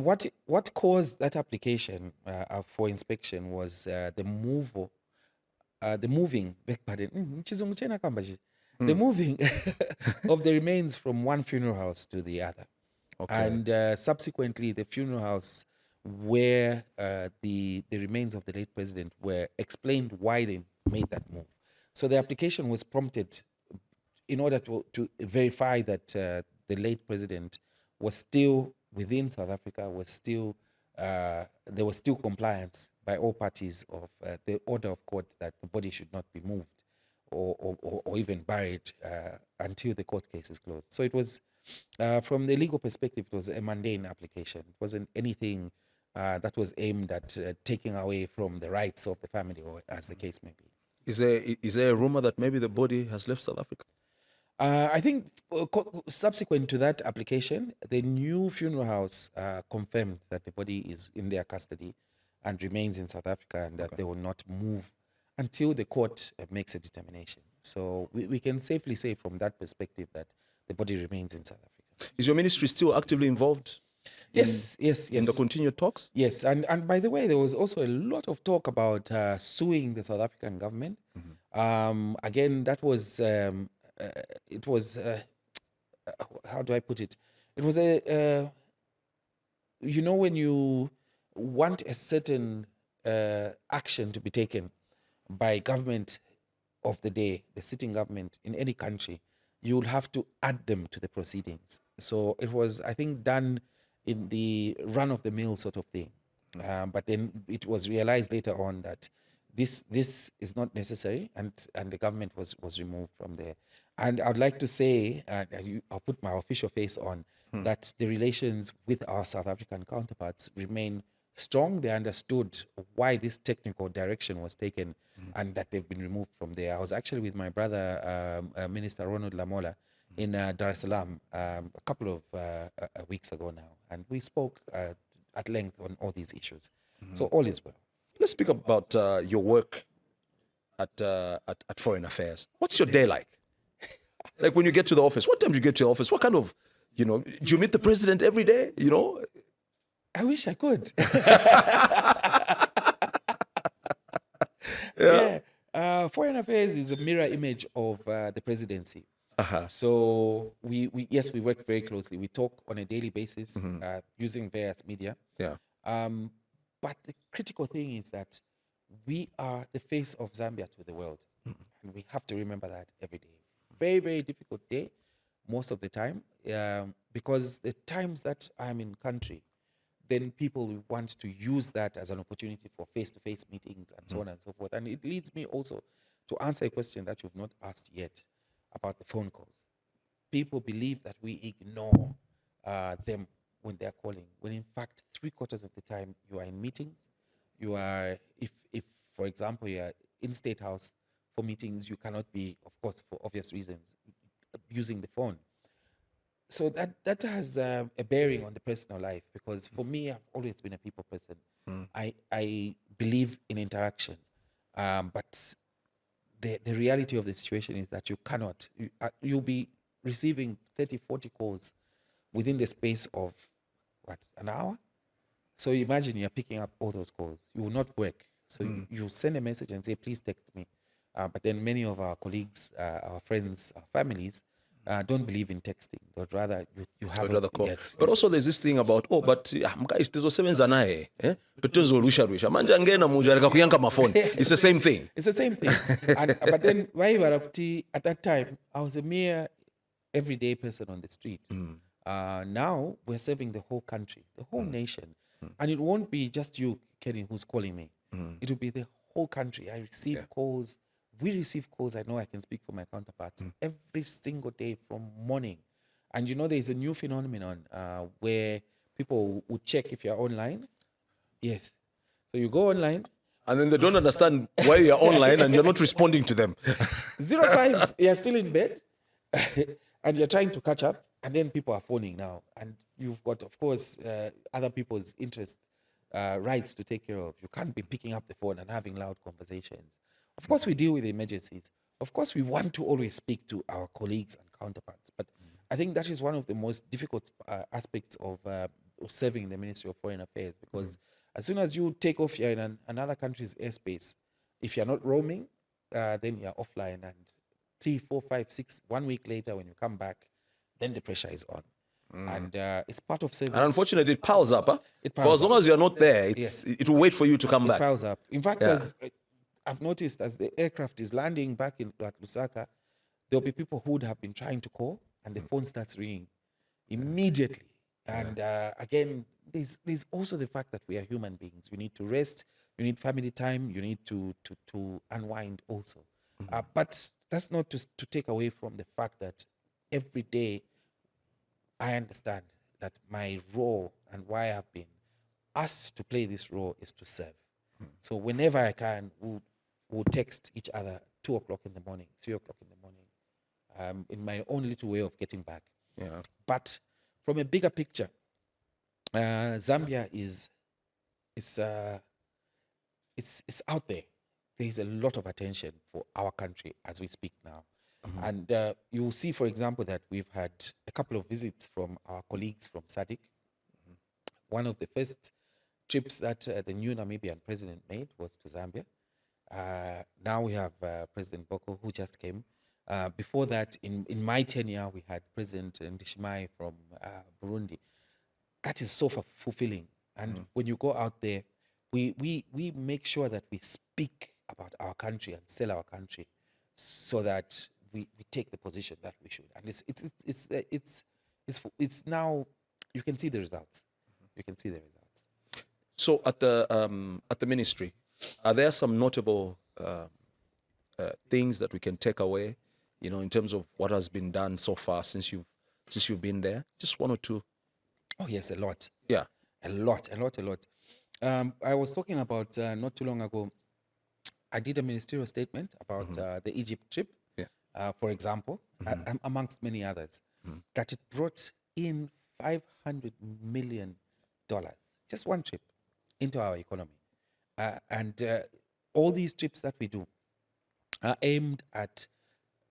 what caused that application for inspection was the moving, beg pardon, chizungu chena kamba chi. The moving of the remains from one funeral house to the other. Okay. And subsequently, the funeral house where the remains of the late president were explained why they made that move. So the application was prompted in order to verify that the late president was still within South Africa, was still there was still compliance by all parties of the order of court that the body should not be moved or even buried until the court case is closed. So it was, from the legal perspective, it was a mundane application. It wasn't anything that was aimed at taking away from the rights of the family, or as the case may be. Is there a rumor that maybe the body has left South Africa? I think subsequent to that application, the new funeral house confirmed that the body is in their custody and remains in South Africa, and that they will not move until the court makes a determination. So we can safely say from that perspective that the body remains in South Africa. Is your ministry still actively involved? Yes. In the continued talks? Yes, and by the way, there was also a lot of talk about suing the South African government. Again, that was it was how do I put it? It was a when you want a certain action to be taken by government of the day, the sitting government in any country, you will have to add them to the proceedings. So it was, I think, done in the run-of-the-mill sort of thing. But then it was realized later on that this is not necessary, and the government was removed from there. And I'd like to say, I'll put my official face on, that the relations with our South African counterparts remain strong. They understood why this technical direction was taken, and that they've been removed from there. I was actually with my brother, Minister Ronald Lamola, in Dar es Salaam a couple of weeks ago now, and we spoke at length on all these issues. So all is well. Let's speak about your work at Foreign Affairs. What's your day like? Like when you get to the office, what time do you get to the office? What kind of, do you meet the president every day? I wish I could. Foreign Affairs is a mirror image of the presidency. So we work very closely. We talk on a daily basis using various media. Yeah. But the critical thing is that we are the face of Zambia to the world. And we have to remember that every day. Very, very difficult day most of the time, because the times that I'm in country, then people want to use that as an opportunity for face-to-face meetings and so on and so forth. And it leads me also to answer a question that you've not asked yet about the phone calls. People believe that we ignore them when they're calling, when in fact 3/4 of the time you are in meetings. You are, if for example, you are in State House for meetings, you cannot be, of course, for obvious reasons, using the phone. So that has a bearing on the personal life, because for me, I've always been a people person. I believe in interaction, but the reality of the situation is that you cannot. You'll be receiving 30, 40 calls within the space of, an hour? So imagine you're picking up all those calls. You will not work. So you send a message and say, please text me. But then many of our colleagues, our friends, our families, don't believe in texting. But rather, you have a call. Yes. But also there's this thing about, but guys, tizosebenza naye, petezorusha manje angena mujareka kuyanka mafoni. It's the same thing. It's the same thing. But then at that time, I was a mere everyday person on the street. Now we're serving the whole country, the whole nation. And it won't be just you, Kenny, who's calling me. It will be the whole country. I receive calls. We receive calls. I know I can speak for my counterparts every single day from morning. And there's a new phenomenon where people would check if you're online. Yes. So you go online. And then they don't understand why you're online and you're not responding to them. 05, you're still in bed and you're trying to catch up. And then people are phoning now. And you've got, of course, other people's interests, rights to take care of. You can't be picking up the phone and having loud conversations. Of course, we deal with emergencies. Of course, we want to always speak to our colleagues and counterparts. But I think that is one of the most difficult aspects of serving in the Ministry of Foreign Affairs, because as soon as you take off, you're in another country's airspace. If you're not roaming, then you're offline. And 3, 4, 5, 6, 1 week later, when you come back, then the pressure is on. And it's part of service. And unfortunately, it piles up. Huh? It For piles as long up. as you're not there, Yes. it will wait for you to come It back. piles up. In fact, Yeah. as I've noticed, as the aircraft is landing back at Lusaka, there'll be people who would have been trying to call, and the phone starts ringing immediately. And again, there's also the fact that we are human beings. We need to rest. You need family time. You need to unwind also. But that's not to take away from the fact that every day I understand that my role and why I've been asked to play this role is to serve. So whenever I can, we'll text each other 2 o'clock in the morning, 3 o'clock in the morning, in my own little way of getting back. Yeah. But from a bigger picture, Zambia is out there. There's a lot of attention for our country as we speak now. And you will see, for example, that we've had a couple of visits from our colleagues from SADC. One of the first trips that the new Namibian president made was to Zambia. Now we have President Boko, who just came. Before that, in my tenure, we had President Ndishimai from Burundi. That is so fulfilling. And when you go out there, we make sure that we speak about our country and sell our country, so that we take the position that we should. And it's now, you can see the results. You can see the results. So at the ministry, are there some notable things that we can take away, in terms of what has been done so far since you've been there? Just 1 or 2. Oh yes, a lot. Yeah. A lot. I was talking about not too long ago, I did a ministerial statement about the Egypt trip, for example, amongst many others, that it brought in $500 million, just one trip, into our economy. And all these trips that we do are aimed at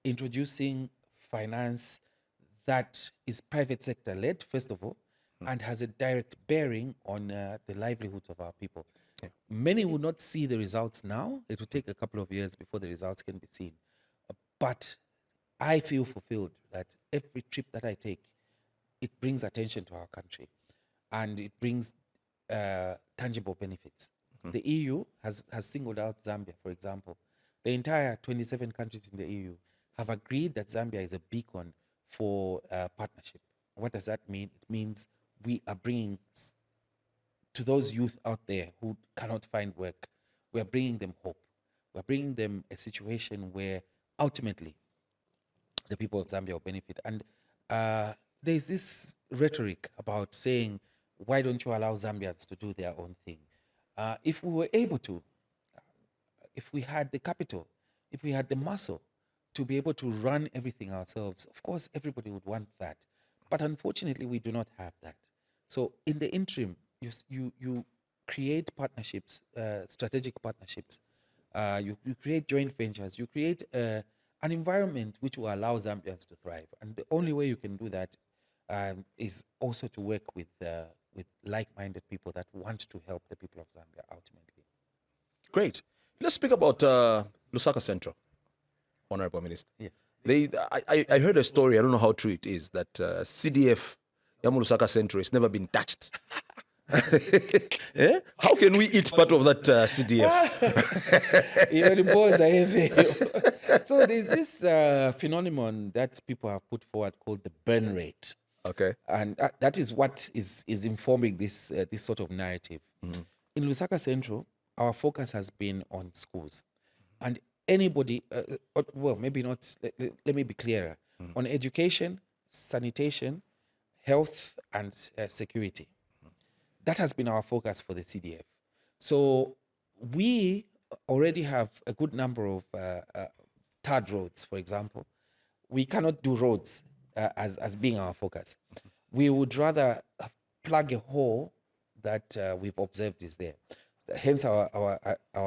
introducing finance that is private sector led, first of all, and has a direct bearing on the livelihoods of our people. Many will not see the results now. It will take a couple of years before the results can be seen. But I feel fulfilled that every trip that I take, it brings attention to our country, and it brings tangible benefits. The EU has singled out Zambia, for example. The entire 27 countries in the EU have agreed that Zambia is a beacon for partnership. What does that mean? It means we are bringing to those youth out there who cannot find work, we are bringing them hope. We're bringing them a situation where ultimately the people of Zambia will benefit. And there's this rhetoric about saying, why don't you allow Zambians to do their own thing? If we were able to, if we had the capital, if we had the muscle to be able to run everything ourselves, of course, everybody would want that. But unfortunately, we do not have that. So in the interim, you create partnerships, strategic partnerships. You create joint ventures. You create an environment which will allow Zambians to thrive. And the only way you can do that is also to work with like-minded people that want to help the people of Zambia ultimately. Great. Let's speak about Lusaka Central, Honorable Minister. Yes. I heard a story, I don't know how true it is, that CDF, Yamu Lusaka Central, has never been touched. How can we eat part of that CDF? So there's this phenomenon that people have put forward called the burn rate. Okay. And that is what is informing this sort of narrative. In Lusaka Central, our focus has been on schools. And anybody, well, maybe not, let me be clearer, on education, sanitation, health, and security. That has been our focus for the CDF. So we already have a good number of tarred roads, for example. We cannot do roads as being our focus. We would rather plug a hole that we've observed is there. Hence our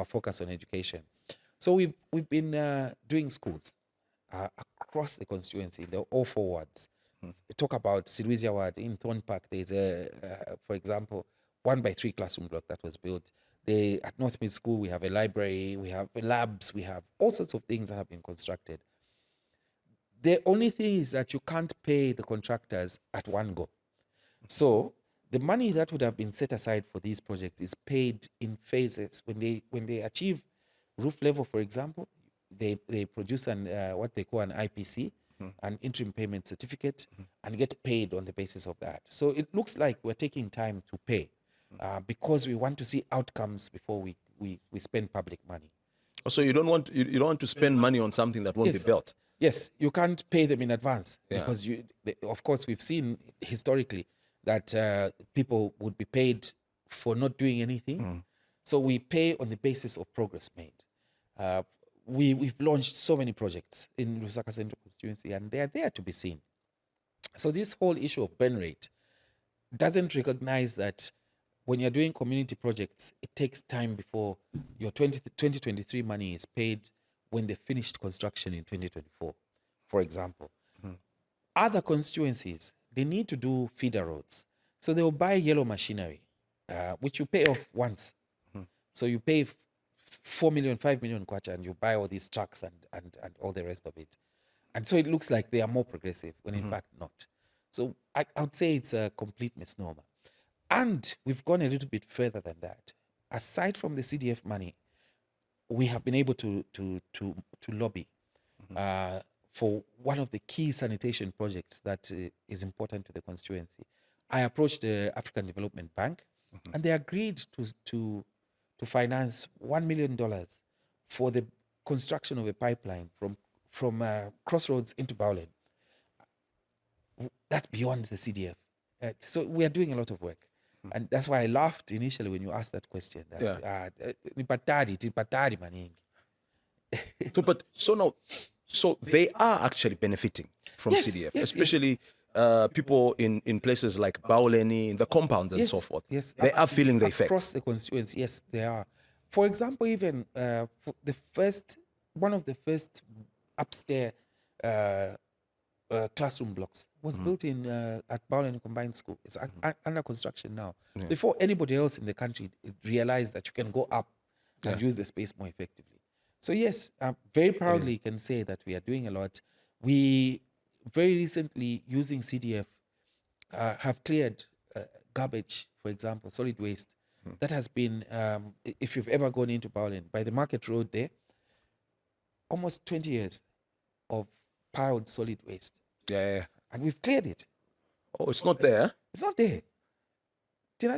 focus on education. So we've been doing schools across the constituency, all 4 wards. talk about Siluizia Ward in Thorn Park, there's for example, 1x3 classroom block that was built. At North Mid School, we have a library, we have labs, we have all sorts of things that have been constructed. The only thing is that you can't pay the contractors at one go. So the money that would have been set aside for these projects is paid in phases. When they achieve roof level, for example, they produce what they call an IPC, an interim payment certificate, and get paid on the basis of that. So it looks like we're taking time to pay because we want to see outcomes before we spend public money. So you don't want to spend money on something that won't be built. Yes, you can't pay them in advance because of course, we've seen historically that people would be paid for not doing anything. So we pay on the basis of progress made. We've launched so many projects in Lusaka Central constituency, and they are there to be seen. So this whole issue of burn rate doesn't recognize that when you're doing community projects, it takes time before your 2023 money is paid when they finished construction in 2024, for example. Other constituencies, they need to do feeder roads. So they will buy yellow machinery, which you pay off once. So you pay 4 million, 5 million kwacha, and you buy all these trucks and all the rest of it. And so it looks like they are more progressive, when in fact not. So I would say it's a complete misnomer. And we've gone a little bit further than that. Aside from the CDF money, we have been able to lobby for one of the key sanitation projects that is important to the constituency. I approached the African Development Bank, and they agreed to finance $1 million for the construction of a pipeline from Crossroads into Bowlen. That's beyond the CDF. So we are doing a lot of work. And that's why I laughed initially when you asked that question. So they are actually benefiting from CDF, especially people in places like Bauleni, in the compounds and so forth. Yes, they are feeling the effects. Across the constituency, yes, they are. For example, even one of the first upstairs classroom blocks was built at Bauleni Combined School. It's under construction now. Before anybody else in the country realized that you can go up and use the space more effectively. So yes, very proudly can say that we are doing a lot. We very recently, using CDF, have cleared garbage, for example, solid waste. That has been, if you've ever gone into Bowlen, by the market road there, almost 20 years of piled solid waste. Yeah. And we've cleared it. Oh, it's not there? It's not there. It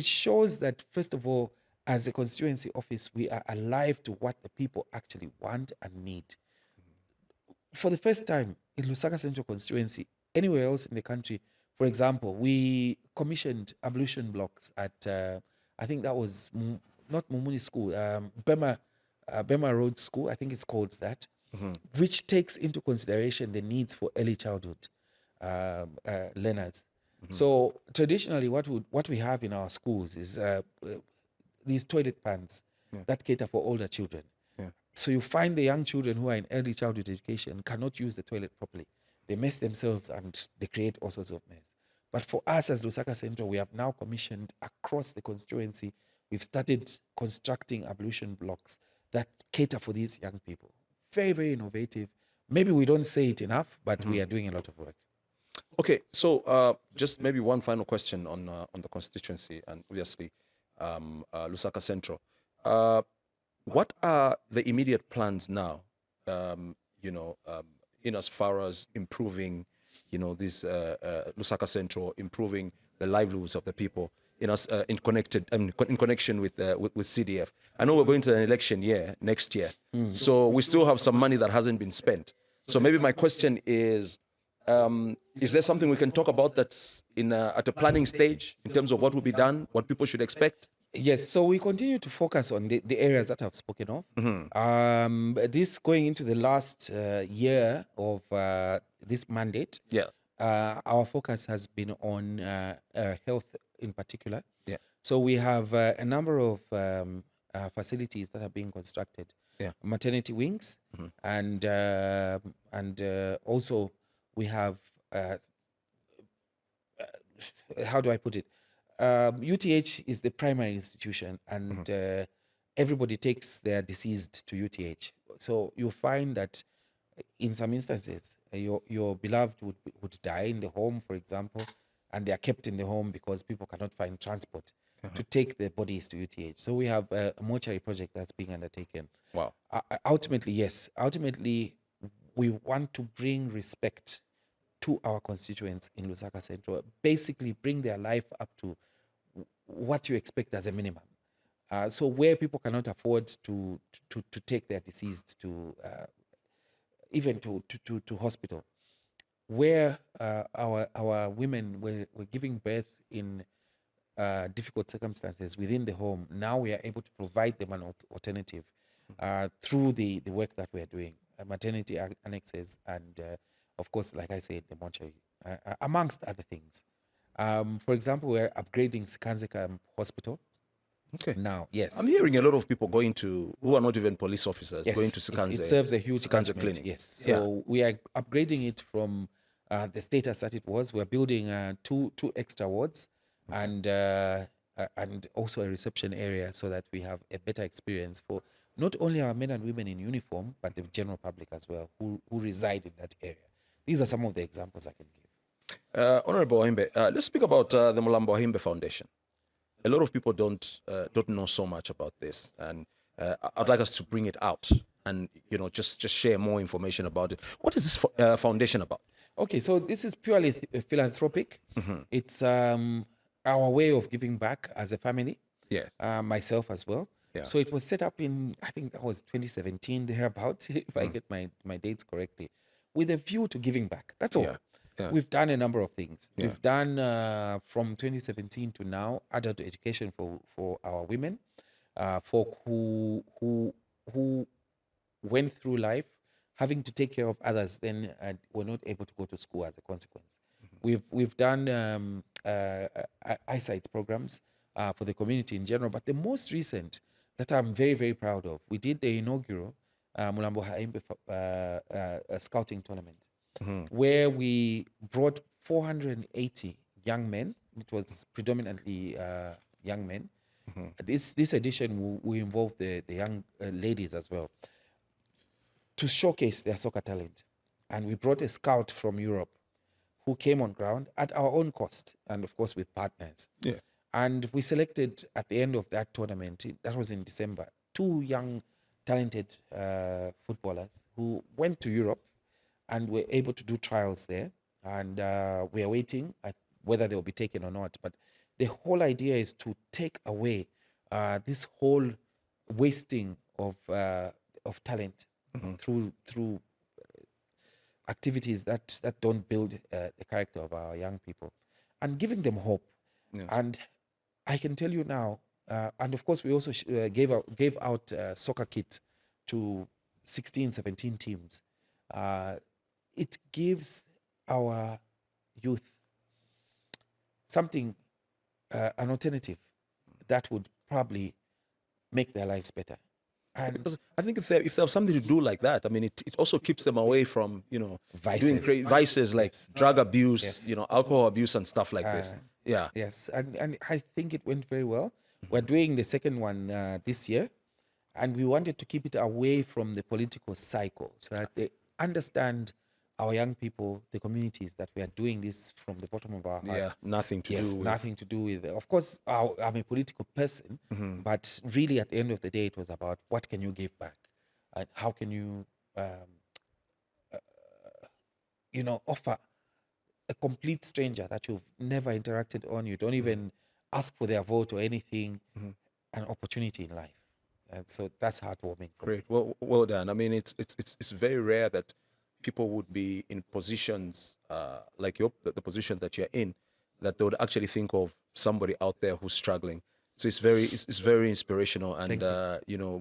shows that, first of all, as a constituency office, we are alive to what the people actually want and need. For the first time in Lusaka Central constituency, anywhere else in the country, for example, we commissioned ablution blocks at, I think that was not Mumuni School, Bema Road School, I think it's called that, which takes into consideration the needs for early childhood learners. So traditionally, what we have in our schools is these toilet pans that cater for older children. So you find the young children who are in early childhood education cannot use the toilet properly. They mess themselves and they create all sorts of mess. But for us as Lusaka Central, we have now commissioned across the constituency, we've started constructing ablution blocks that cater for these young people. Very, very innovative. Maybe we don't say it enough, but we are doing a lot of work. Okay, so just maybe one final question on the constituency and obviously Lusaka Central. What are the immediate plans now, in as far as improving, this Lusaka Central, improving the livelihoods of the people in connection with CDF? I know we're going to an election year next year, so we still have some money that hasn't been spent. So maybe my question is there something we can talk about that's at a planning stage in terms of what will be done, what people should expect? Yes, so we continue to focus on the areas that I've spoken of. This going into the last year of this mandate. Our focus has been on health in particular. So we have a number of facilities that are being constructed. maternity wings, and also we have how do I put it? UTH is the primary institution, and everybody takes their deceased to UTH. So you find that in some instances, your beloved would die in the home, for example, and they are kept in the home because people cannot find transport to take the bodies to UTH. So we have a mortuary project that's being undertaken. Wow. Ultimately, yes. Ultimately, we want to bring respect to our constituents in Lusaka Central. Basically, bring their life up to what you expect as a minimum. So where people cannot afford to take their deceased to even to hospital, where our women were giving birth in difficult circumstances within the home, now we are able to provide them an alternative through the work that we are doing, maternity annexes, and of course, like I said, the mortuary, amongst other things. For example, we're upgrading Sikanzeka Hospital. Okay. Now, yes. I'm hearing a lot of people going to, who are not even police officers, going to Sikanze. It serves a huge Sikanze catchment, clinic. yes. So we are upgrading it from the status that it was. We're building two extra wards and also a reception area so that we have a better experience for not only our men and women in uniform, but the general public as well who reside in that area. These are some of the examples I can give. Honorable Haimbe, let's speak about the Mulambo Haimbe Foundation. A lot of people don't know so much about this, and I'd like us to bring it out and just share more information about it. What is this foundation about? Okay, so this is purely philanthropic. It's our way of giving back as a family. Yes. Myself as well. Yeah. So it was set up in, I think that was 2017 thereabout, if I get my dates correctly, with a view to giving back. That's all. Yeah. We've done a number of things. Yeah. We've done from 2017 to now adult education for our women, folk who went through life having to take care of others, then were not able to go to school as a consequence. We've done eyesight programs for the community in general, but the most recent that I'm very, very proud of, we did the inaugural Mulambo Haimbe scouting tournament, where we brought 480 young men. It was predominantly young men. This edition we involved the young ladies as well to showcase their soccer talent. And we brought a scout from Europe who came on ground at our own cost and of course with partners. Yeah. And we selected at the end of that tournament, that was in December, 2 young talented footballers who went to Europe and were able to do trials there. And we are waiting at whether they will be taken or not. But the whole idea is to take away this whole wasting of talent through activities that don't build the character of our young people, and giving them hope. Yeah. And I can tell you now, and of course we also gave out soccer kit to 16, 17 teams. It gives our youth something, an alternative that would probably make their lives better. And because I think if they have something to do like that, I mean, it also keeps them away from Vices. doing vices like drug abuse, Yes. Alcohol abuse and stuff like this. Yeah. Yes, and I think it went very well. We're doing the second one this year, and we wanted to keep it away from the political cycle so that they understand our young people, the communities, that we are doing this from the bottom of our heart. Yeah, nothing to do with... nothing to do with... Of course, I'm a political person, but really at the end of the day, it was about what can you give back? And how can you, offer a complete stranger that you've never interacted on, you don't even ask for their vote or anything, an opportunity in life. And so that's heartwarming. Great. Well done. I mean, it's very rare that people would be in positions like the position that you're in, that they would actually think of somebody out there who's struggling. So it's very inspirational, and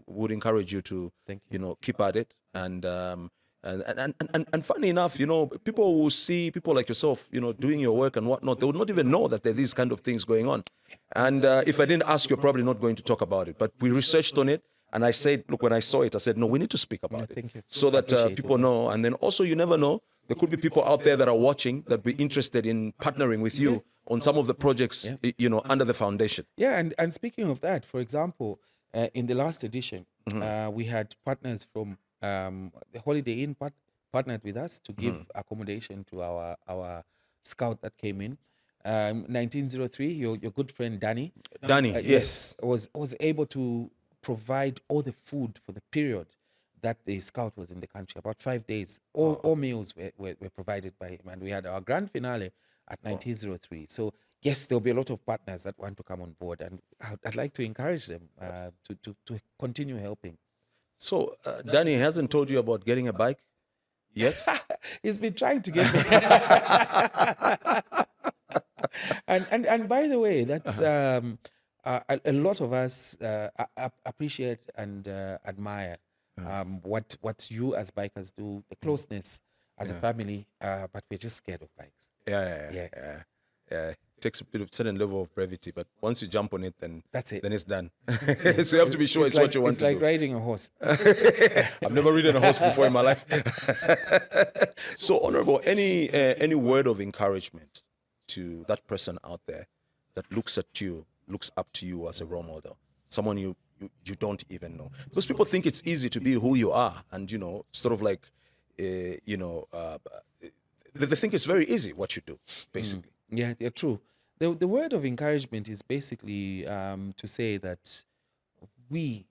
would encourage you to keep at it. And funny enough, people will see people like yourself, doing your work and whatnot. They would not even know that there are these kind of things going on. And if I didn't ask, you're probably not going to talk about it. But we researched on it, And I said, look, when I saw it, I said, no, we need to speak about it. Thank you. So that Appreciate people it. know. And then also, you never know, there could be people out there that are watching that be interested in partnering with you on some of the projects, you know, under the foundation. Yeah, and speaking of that, for example, in the last edition, we had partners from the Holiday Inn partnered with us to give accommodation to our scout that came in. 1903, your good friend Danny. Danny, yes. Was able to provide all the food for the period that the scout was in the country. About 5 days, all meals were provided by him, and we had our grand finale at 1903. So yes, there'll be a lot of partners that want to come on board, and I'd like to encourage them to continue helping. So Danny hasn't told you about getting a bike yet? He's been trying to get me. and by the way, that's a lot of us appreciate and admire what you as bikers do, the closeness as a family, but we're just scared of bikes. Yeah. It takes a bit of certain level of brevity, but once you jump on it, then That's it. Then it's done. So you have to be sure it's like, what you want it's to like do. riding a horse. I've never ridden a horse before in my life. So, Honorable, any word of encouragement to that person out there that looks up to you as a role model, someone you don't even know? Because people think it's easy to be who you are, and sort of like, they think it's very easy what you do, basically. Yeah, true. The word of encouragement is basically to say that I'm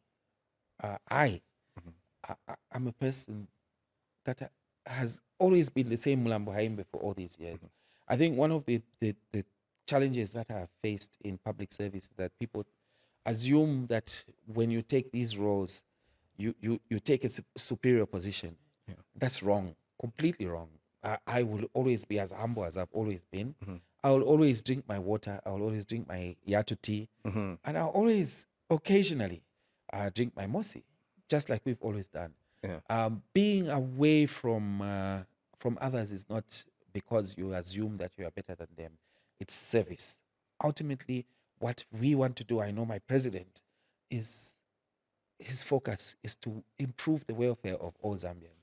a person that has always been the same Mulambo Haimbe for all these years. I think one of the challenges that I have faced in public service is that people assume that when you take these roles, you take a superior position. Yeah. That's wrong, completely wrong. I will always be as humble as I've always been. I will always drink my water. I will always drink my Yato tea. And I'll always, occasionally, drink my Mosi, just like we've always done. Yeah. Being away from others is not because you assume that you are better than them. It's service. Ultimately, what we want to do, I know my president, his focus is to improve the welfare of all Zambians.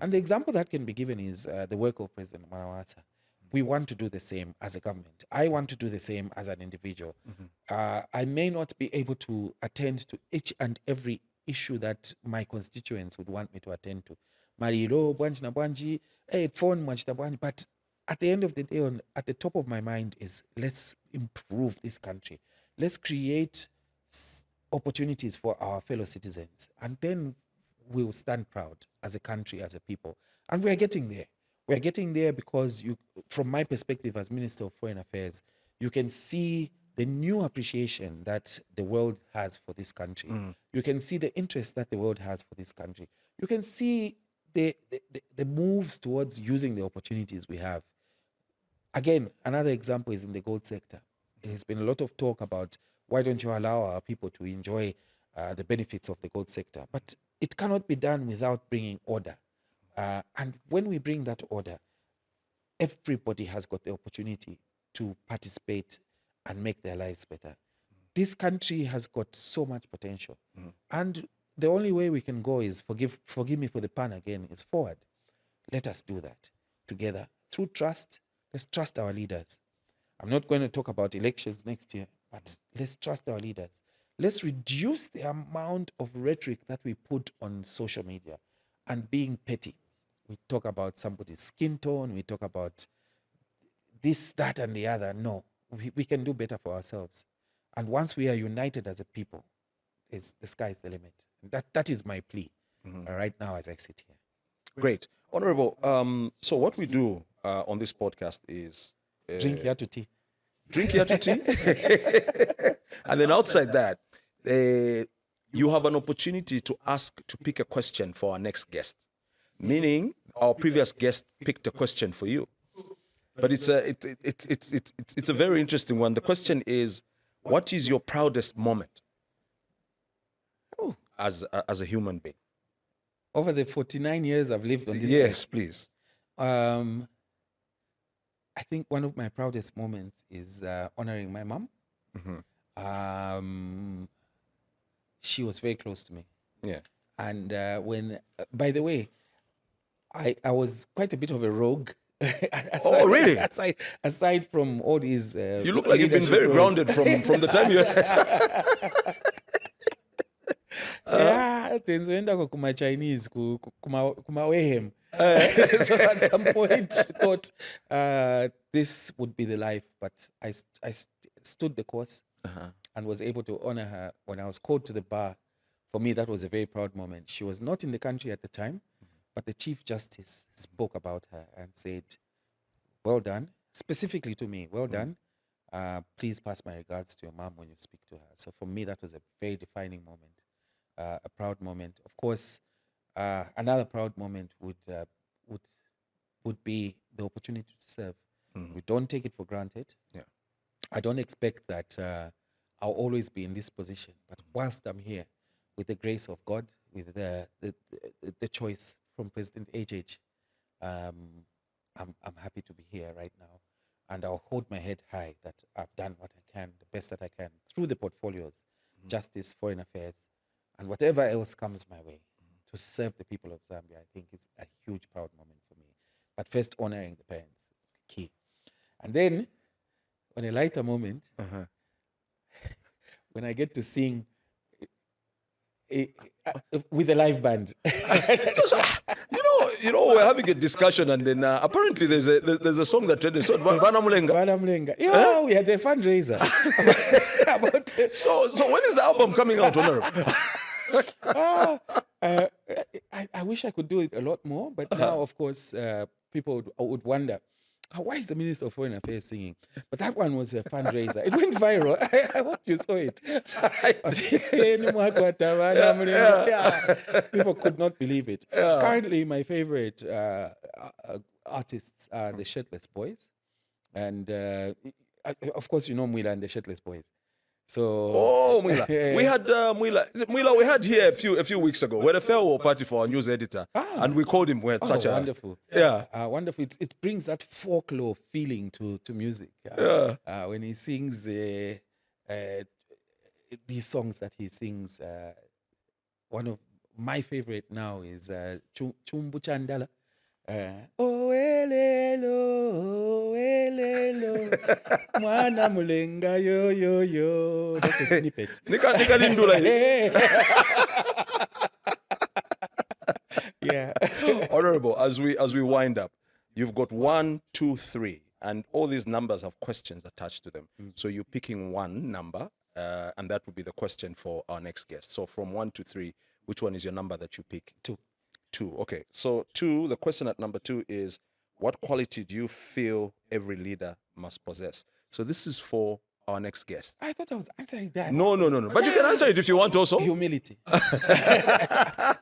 And the example that can be given is the work of President Manawasa. We want to do the same as a government. I want to do the same as an individual. I may not be able to attend to each and every issue that my constituents would want me to attend to. Marilo, Bwanji na Bwanji, phone Bwanji na Bwanji. But at the end of the day, at the top of my mind is, let's improve this country. Let's create opportunities for our fellow citizens. And then we will stand proud as a country, as a people. And we are getting there. We're getting there because from my perspective as Minister of Foreign Affairs, you can see the new appreciation that the world has for this country. You can see the interest that the world has for this country. You can see the moves towards using the opportunities we have. Again, another example is in the gold sector. There's been a lot of talk about why don't you allow our people to enjoy the benefits of the gold sector. But it cannot be done without bringing order. And when we bring that order, everybody has got the opportunity to participate and make their lives better. This country has got so much potential. And the only way we can go is, forgive me for the pun again, is forward. Let us do that together. Through trust, let's trust our leaders. I'm not going to talk about elections next year, but let's trust our leaders. Let's reduce the amount of rhetoric that we put on social media and being petty. We talk about somebody's skin tone, we talk about this, that, and the other. No, we can do better for ourselves. And once we are united as a people, the sky is the limit. That is my plea right now as I sit here. Great. Honorable, so what we do on this podcast is... drink Yato tea. Drink Yato tea. And then outside that, you have an opportunity to pick a question for our next guest. Meaning, our previous guest picked a question for you, but it's a very interesting one. The question is, what is your proudest moment as a human being? Over the 49 years I've lived on this Yes, earth, please. I think one of my proudest moments is honoring my mom. She was very close to me. Yeah. And by the way, I was quite a bit of a rogue. Oh, really? Aside from all these, You look like you've been very grounded from the time you. Yeah, tenzoenda kuma Chinese, kuma Wehem. So at some point, thought this would be the life, but I stood the course and was able to honor her when I was called to the bar. For me, that was a very proud moment. She was not in the country at the time, but the Chief Justice spoke about her and said, "Well done," specifically to me, "Well done. Please pass my regards to your mom when you speak to her." So for me, that was a very defining moment, a proud moment. Of course, another proud moment would be the opportunity to serve. We don't take it for granted. Yeah. I don't expect that I'll always be in this position, but whilst I'm here, with the grace of God, with the choice from President HH, I'm happy to be here right now, and I'll hold my head high that I've done what I can, the best that I can, through the portfolios, justice, foreign affairs, and whatever else comes my way, to serve the people of Zambia. I think it's a huge, proud moment for me. But first, honoring the parents, key. And then, on a lighter moment, when I get to sing with a live band. We're having a discussion, and then apparently there's a song that trended. So Mulenga. Yeah, we had a fundraiser. So when is the album coming out, Honorable? I wish I could do it a lot more, but now, of course, people would wonder, why is the Minister of Foreign Affairs singing? But that one was a fundraiser. It went viral. I hope you saw it. People could not believe it. Yeah. Currently, my favorite artists are the Shirtless Boys. And of course, you know Mwila and the Shirtless Boys. So Mwila. We had Mwila. Is it Mwila we had here a few weeks ago. We had a farewell party for our news editor, and we called him. We had such a wonderful. Yeah, wonderful. It brings that folklore feeling to music. When he sings these songs that he sings, one of my favorite now is Chumbu Chandala. Oh elelo, mwana mulenga yo. That's a snippet. Nika lindula. Yeah. Honorable, as we wind up, you've got 1, 2, 3, and all these numbers have questions attached to them. So you're picking one number, and that would be the question for our next guest. So from 1 to 3, which one is your number that you pick? 2. 2. Okay. So 2, the question at number 2 is, what quality do you feel every leader must possess? So this is for our next guest. I thought I was answering that. No. But you can answer it if you want also. Humility.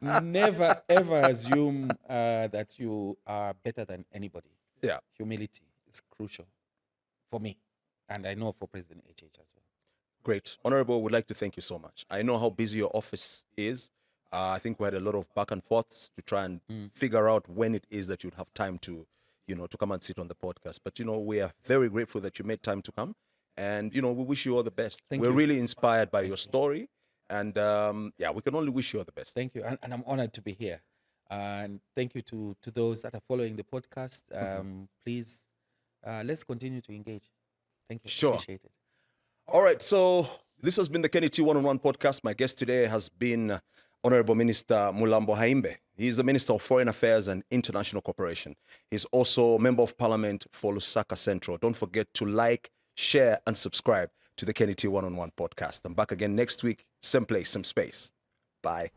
Never, ever assume that you are better than anybody. Yeah. Humility is crucial for me. And I know for President HH as well. Great. Honorable, would like to thank you so much. I know how busy your office is. I think we had a lot of back and forths to try and figure out when it is that you'd have time to, to come and sit on the podcast. But, we are very grateful that you made time to come. And, we wish you all the best. We're really inspired by your story. And, we can only wish you all the best. Thank you. And I'm honored to be here. And thank you to those that are following the podcast. Please, let's continue to engage. Thank you. Sure. Appreciate it. All right. So this has been the Kenny T One-on-One podcast. My guest today has been Honorable Minister Mulambo Haimbe. He's the Minister of Foreign Affairs and International Cooperation. He's also Member of Parliament for Lusaka Central. Don't forget to like, share, and subscribe to the Kenny T One-on-One podcast. I'm back again next week. Same place, same space. Bye.